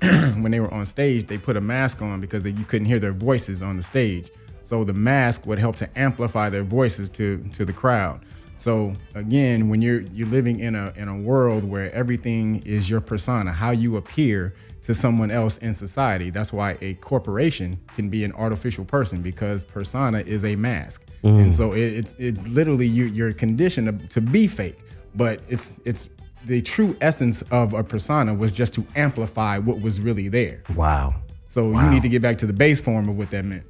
they put a mask on because you couldn't hear their voices on the stage. So the mask would help to amplify their voices to the crowd. So again, when you're living in a world where everything is your persona, how you appear to someone else in society. That's why a corporation can be an artificial person, because persona is a mask. And so it's literally you're conditioned to be fake, but it's the true essence of a persona was just to amplify what was really there. Wow. So you need to get back to the base form of what that meant.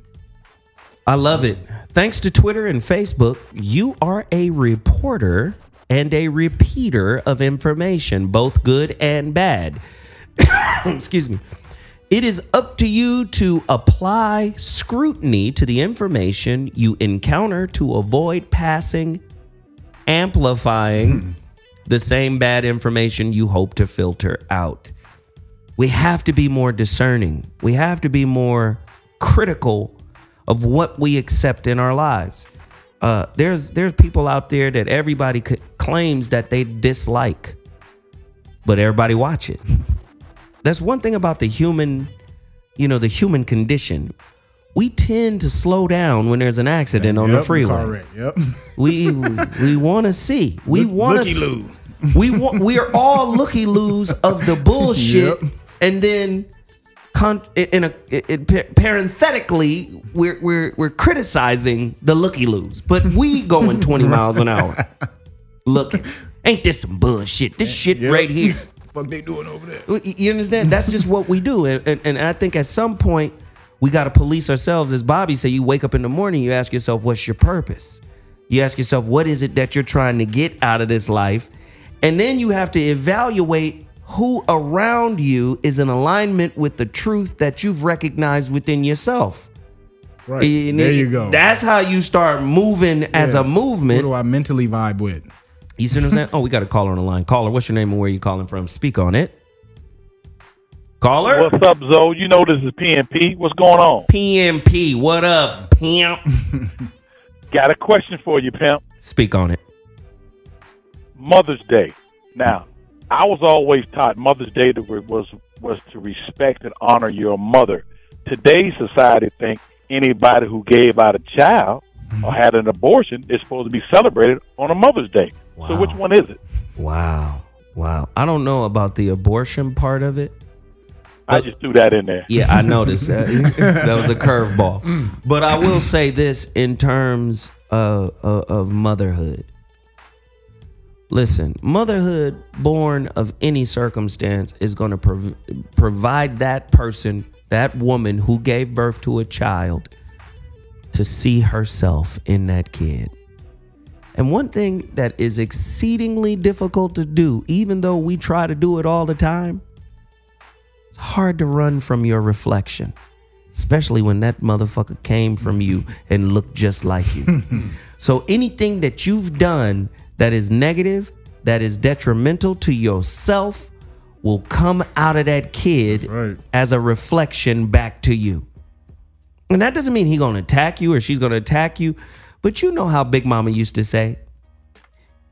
I love it. Thanks to Twitter and Facebook, you are a reporter and a repeater of information, both good and bad. Excuse me. It is up to you to apply scrutiny to the information you encounter to avoid amplifying the same bad information you hope to filter out. We have to be more discerning. We have to be more critical of what we accept in our lives. There's people out there that everybody claims that they dislike, but everybody watch it. That's one thing about the human condition. We tend to slow down when there's an accident on the freeway. Car wreck, yep. We want to see. We want to see. We are all looky-loos of the bullshit, and then parenthetically, we're criticizing the looky-loos, but we going 20 miles an hour. Looking, ain't this some bullshit? This shit right here. What they doing over there? You understand? That's just what we do, and I think at some point we got to police ourselves. As Bobby said, you wake up in the morning, you ask yourself, what's your purpose? You ask yourself, what is it that you're trying to get out of this life? And then you have to evaluate who around you is in alignment with the truth that you've recognized within yourself. Right. There you go. That's how you start moving as a movement. What do I mentally vibe with? You see what I'm saying? Oh, we got a caller on the line. Caller, what's your name and where you calling from? Speak on it. Caller? What's up, Zoe? You know this is PMP. What's going on? PMP, what up, pimp? Got a question for you, pimp. Speak on it. Mother's Day. Now, I was always taught Mother's Day was to respect and honor your mother. Today's society think anybody who gave out a child or had an abortion is supposed to be celebrated on a Mother's Day. Wow. So which one is it? Wow. I don't know about the abortion part of it. I just threw that in there. Yeah, I noticed that. That was a curveball. But I will say this in terms of motherhood. Listen, motherhood born of any circumstance is going to provide that person, that woman who gave birth to a child, to see herself in that kid. And one thing that is exceedingly difficult to do, even though we try to do it all the time, it's hard to run from your reflection, especially when that motherfucker came from you and looked just like you. So anything that you've done that is negative, that is detrimental to yourself, will come out of that kid as a reflection back to you. And that doesn't mean he's going to attack you or she's going to attack you. But you know how Big Mama used to say,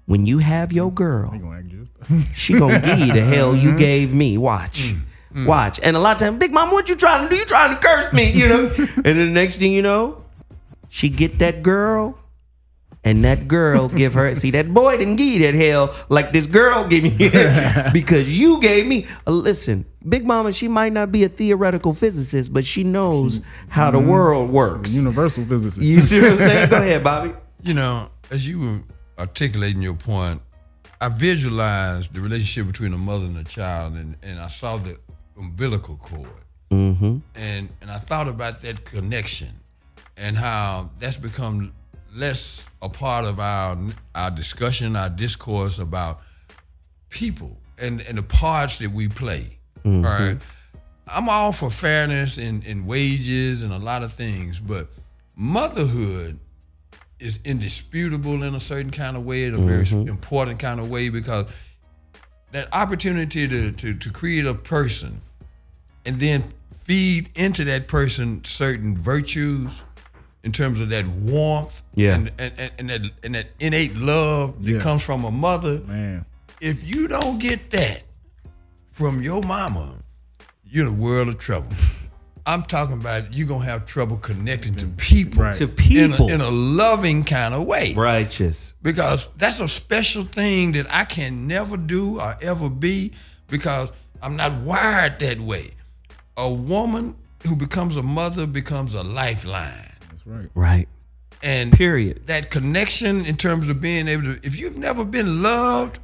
when you have your girl, she going to give you the hell you gave me. Watch. Watch. And a lot of times, Big Mama, what you trying to do? You trying to curse me, you know? And then the next thing you know, she get that girl, and that girl give her, see, that boy didn't give you that hell like this girl gave me because you gave me. Listen, Big Mama, she might not be a theoretical physicist, but she knows how the world works. Universal physicist. You see what I'm saying? Go ahead, Bobby. You know, as you were articulating your point, I visualized the relationship between a mother and a child, and I saw the umbilical cord. And I thought about that connection and how that's become less a part of our discussion, our discourse about people and the parts that we play. All right. I'm all for fairness in wages and a lot of things, but motherhood is indisputable in a certain kind of way, in a very important kind of way, because that opportunity to create a person and then feed into that person certain virtues in terms of that warmth and that innate love that comes from a mother. Man. If you don't get that from your mama, you're in a world of trouble. I'm talking about you're going to have trouble connecting to people. To people. In a loving kind of way. Righteous. Because that's a special thing that I can never do or ever be, because I'm not wired that way. A woman who becomes a mother becomes a lifeline. That's right. Right. And period. That connection in terms of being able to, if you've never been loved,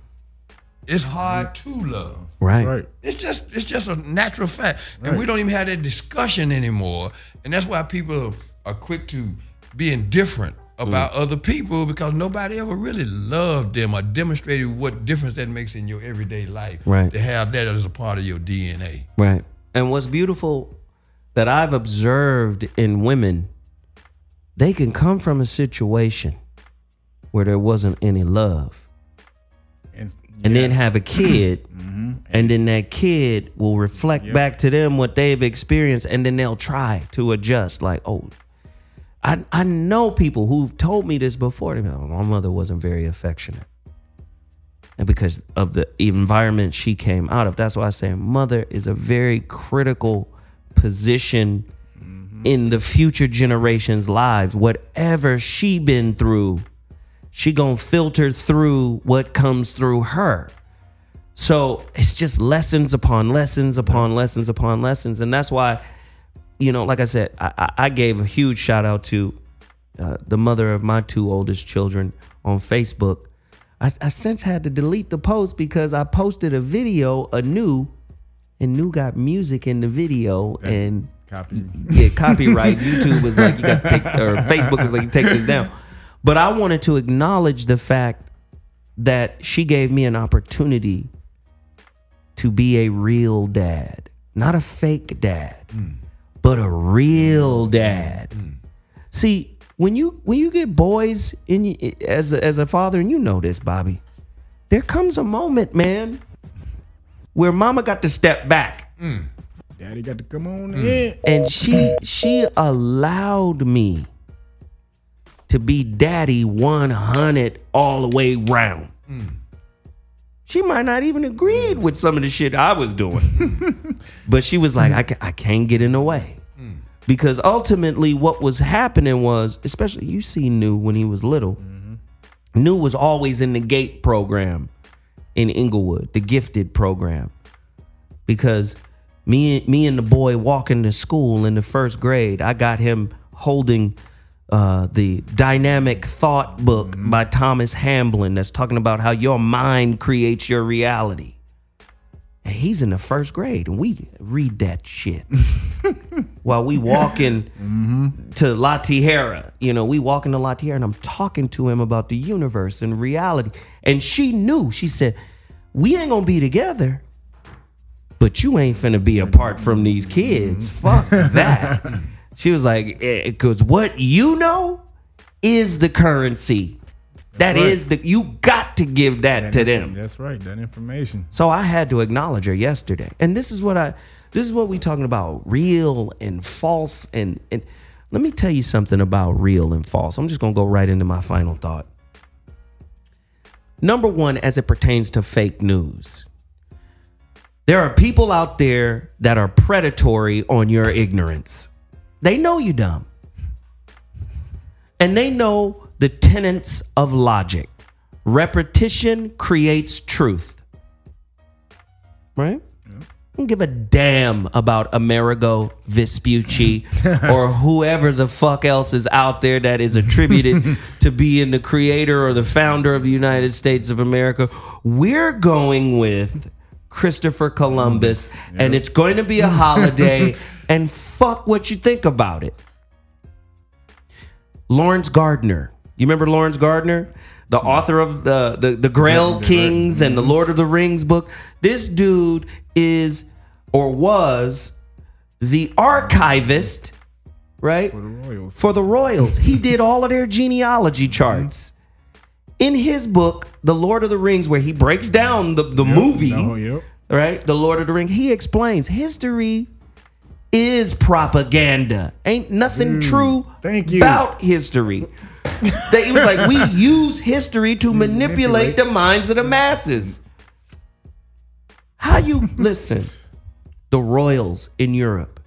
it's hard to love. Right. It's just a natural fact. And we don't even have that discussion anymore. And that's why people are quick to be indifferent about other people, because nobody ever really loved them or demonstrated what difference that makes in your everyday life. Right. To have that as a part of your DNA. Right. And what's beautiful that I've observed in women, they can come from a situation where there wasn't any love. And then have a kid, and then that kid will reflect back to them what they've experienced, and then they'll try to adjust. Like, oh, I know people who've told me this before. They go, my mother wasn't very affectionate. And because of the environment she came out of, that's why I say mother is a very critical position in the future generations' lives. Whatever she been through, she gonna filter through what comes through her. So it's just lessons upon lessons upon lessons upon lessons. And that's why, you know, like I said, I gave a huge shout out to the mother of my two oldest children on Facebook. I since had to delete the post because I posted a video anew, and New got music in the video and copyright. YouTube was like, you got to take, or Facebook was like, you take this down. But I wanted to acknowledge the fact that she gave me an opportunity to be a real dad, not a fake dad, but a real dad. See, when you get boys in as a father, and you know this, Bobby, there comes a moment, man, where mama got to step back. Daddy got to come on in. And she allowed me to be daddy 100 all the way round. She might not even agreed with some of the shit I was doing. But she was like, I can't get in the way. Because ultimately what was happening was, especially you see New when he was little, New was always in the GATE program in Inglewood, the gifted program. Because me and the boy walking to school in the first grade, I got him holding the Dynamic Thought book by Thomas Hamblin that's talking about how your mind creates your reality. And he's in the first grade, and we read that shit while we walking to La Tierra. You know, we walking to La Tierra, and I'm talking to him about the universe and reality. And she knew. She said, "We ain't gonna be together, but you ain't finna be apart from these kids. Fuck that." She was like, "Because what you know is the currency. That is the, you got to give that to them." That's right, that information. So I had to acknowledge her yesterday. And this is what we talking about, real and false. And let me tell you something about real and false. I'm just going to go right into my final thought. Number one, as it pertains to fake news, there are people out there that are predatory on your ignorance. They know you dumb. And they know the tenets of logic. Repetition creates truth. Right? I don't give a damn about Amerigo Vespucci or whoever the fuck else is out there that is attributed to being the creator or the founder of the United States of America. We're going with Christopher Columbus, and it's going to be a holiday, and fuck what you think about it. Lawrence Gardner. You remember Lawrence Gardner? The author of the Grail Kings and the Lord of the Rings book. This dude is or was the archivist, right? For the Royals. He did all of their genealogy charts. In his book, The Lord of the Rings, where he breaks down the movie, right? The Lord of the Rings, he explains history is propaganda. Ain't nothing true about history. He was like, we use history to manipulate the minds of the masses. How you listen? The royals in Europe,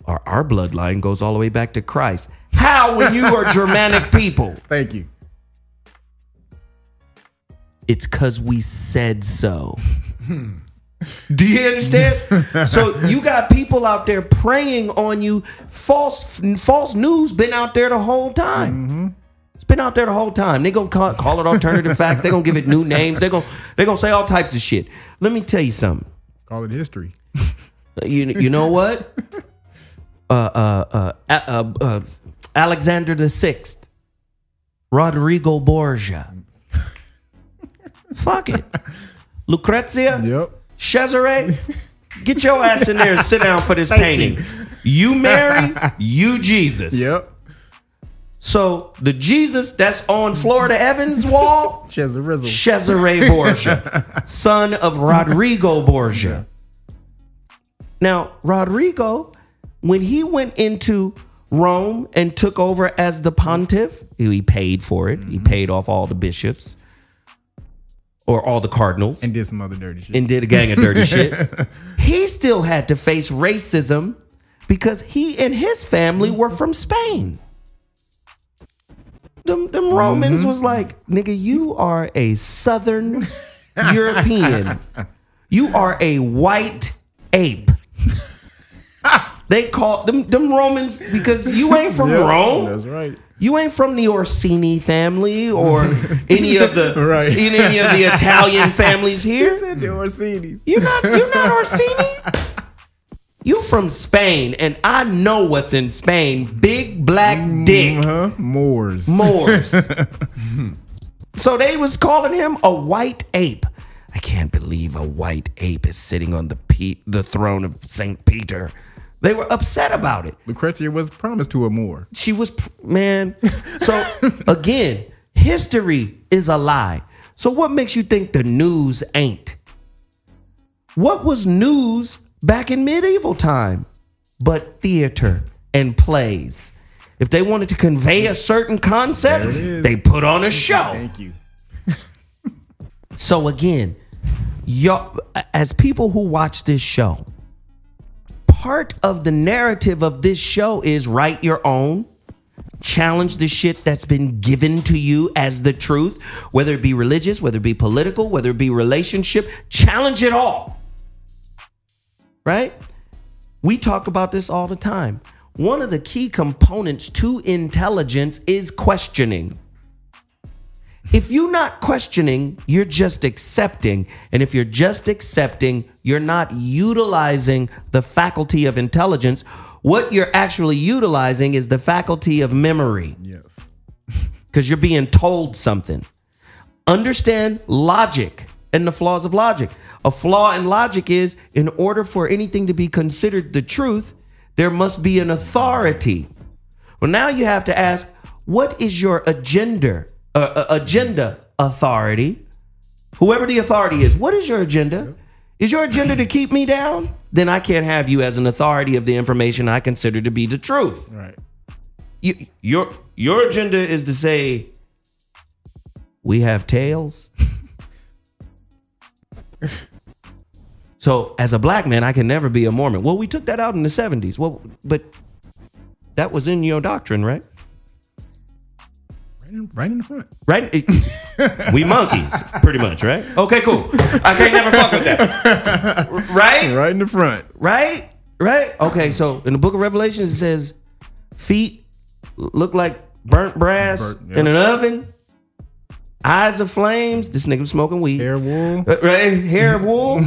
our bloodline goes all the way back to Christ. How, when you are Germanic people? Thank you. It's because we said so. Do you understand? So you got people out there preying on you. False news been out there the whole time. It's been out there the whole time. They gonna call it alternative facts. They gonna give it new names. They gonna say all types of shit. Let me tell you something. Call it history. You know what? Alexander VI, Rodrigo Borgia. Fuck it. Lucrezia. Yep. Cesare, get your ass in there and sit down for this painting. You Mary, you Jesus. Yep. So the Jesus that's on Florida Evans' wall, Cesare Borgia, son of Rodrigo Borgia. Now, Rodrigo, when he went into Rome and took over as the pontiff, he paid for it. He paid off all the bishops. Or all the cardinals. And did some other dirty shit. And did a gang of dirty shit. He still had to face racism because he and his family were from Spain. Them Romans was like, nigga, you are a Southern European. You are a white ape. They called them Romans because you ain't from Rome. That's right. You ain't from the Orsini family or any of the any of the Italian families here. He said the Orsinis. You're not Orsini. You from Spain, and I know what's in Spain. Big black dick. Moors. So they was calling him a white ape. I can't believe a white ape is sitting on the throne of St. Peter. They were upset about it. Lucrezia was promised to a Moor. She was, man. So again, history is a lie. So what makes you think the news ain't? What was news back in medieval time but theater and plays? If they wanted to convey a certain concept, they put on a show. Thank you. So again, y'all, as people who watch this show, part of the narrative of this show is write your own. Challenge the shit that's been given to you as the truth, whether it be religious, whether it be political, whether it be relationship. Challenge it all. Right? We talk about this all the time. One of the key components to intelligence is questioning. If you're not questioning, you're just accepting. And if you're just accepting, you're not utilizing the faculty of intelligence. What you're actually utilizing is the faculty of memory. Yes. Because you're being told something. Understand logic and the flaws of logic. A flaw in logic is, in order for anything to be considered the truth, there must be an authority. Well, now you have to ask, what is your agenda authority? Whoever the authority is, what is your agenda? Is your agenda to keep me down? Then I can't have you as an authority of the information I consider to be the truth. Right. Your agenda is to say, we have tails. So as a black man, I can never be a Mormon. Well, we took that out in the 70s. Well, but that was in your doctrine, right? Right in the front. Right? We monkeys, pretty much, right? Okay, cool. I can't never fuck with that. Right? Right in the front. Right? Right? Okay, so in the book of Revelations, it says feet look like burnt brass in an oven. Eyes of flames. This nigga was smoking weed. Hair of wool. Right? Hair of wool.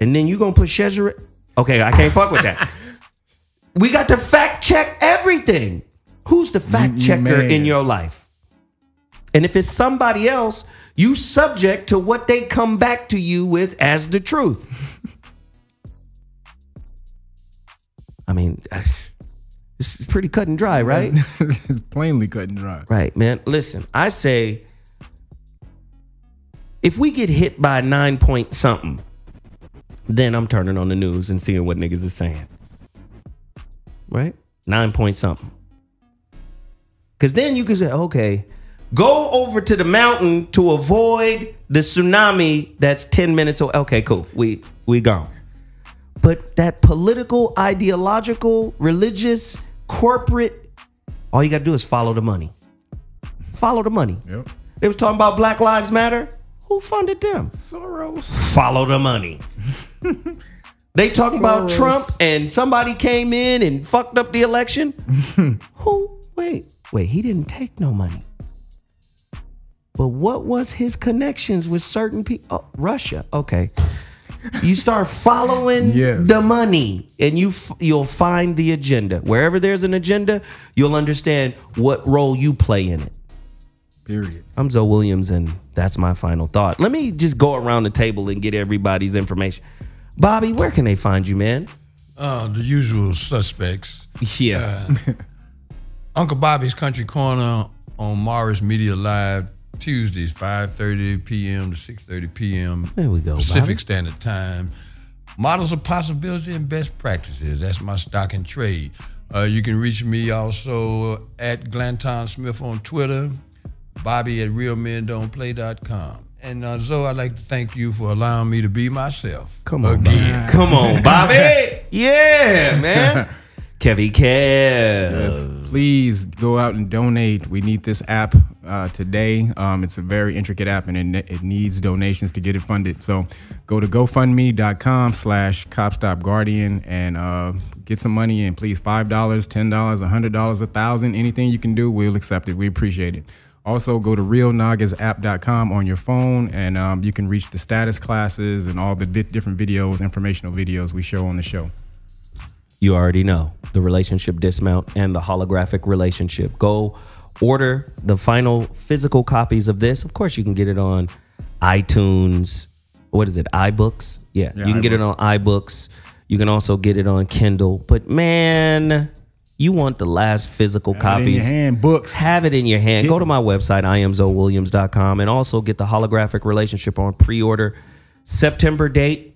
And then you gonna put Shezerah. Okay, I can't fuck with that. We got to fact check everything. Who's the fact checker in your life? And if it's somebody else, you subject to what they come back to you with as the truth. I mean, it's pretty cut and dry, right? It's plainly cut and dry. Right, man. Listen, I say, if we get hit by 9 point something, then I'm turning on the news and seeing what niggas are saying. Right? 9 point something. Because then you can say, okay, go over to the mountain to avoid the tsunami that's 10 minutes away. Okay, cool. We gone. But that political, ideological, religious, corporate, all you got to do is follow the money. Follow the money. Yep. They was talking about Black Lives Matter. Who funded them? Soros. Follow the money. They talking about Trump and somebody came in and fucked up the election. Who? Wait, he didn't take no money. But what was his connections with certain people? Oh, Russia. Okay. You start following the money and you'll find the agenda. Wherever there's an agenda, you'll understand what role you play in it. Period. I'm Zoe Williams, and that's my final thought. Let me just go around the table and get everybody's information. Bobby, where can they find you, man? The usual suspects. Yes. Uncle Bobby's Country Corner on Morris Media Live, Tuesdays, 5:30 p.m. to 6:30 p.m. There we go, Pacific Bobby. Standard Time. Models of Possibility and Best Practices. That's my stock and trade. You can reach me also at Glanton Smith on Twitter, Bobby at realmendon'tplay.com. And Zoe, I'd like to thank you for allowing me to be myself. Come on, again. Bobby. Come on, Bobby. Yeah, man. Kevy Kev. Yes, please go out and donate. We need this app today. It's a very intricate app and it needs donations to get it funded. So go to GoFundMe.com/CopStopGuardian and get some money in, please. $5, $10, $100, $1,000. Anything you can do, we'll accept it. We appreciate it. Also, go to realnagasapp.com on your phone and you can reach the status classes and all the different videos, informational videos we show on the show. You already know the relationship dismount and the holographic relationship. Go order the final physical copies of this. Of course, you can get it on iTunes. What is it? iBooks? Yeah, you can get it on iBooks. You can also get it on Kindle. But man, you want the last physical copies. In your hand, books. Have it in your hand. Go to my website, IamZoeWilliams.com, and also get the holographic relationship on pre-order. September date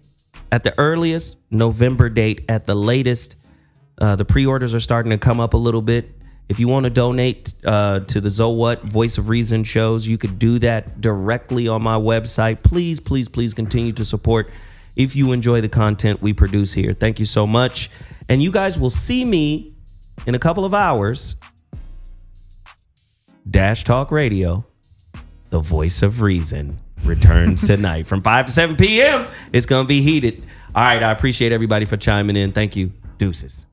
at the earliest, November date at the latest. The pre-orders are starting to come up a little bit. If you want to donate to the Zoe What Voice of Reason shows, you could do that directly on my website. Please, please, please continue to support if you enjoy the content we produce here. Thank you so much. And you guys will see me in a couple of hours. Dash Talk Radio, the voice of reason, returns tonight from 5 to 7 p.m. It's going to be heated. All right, I appreciate everybody for chiming in. Thank you. Deuces.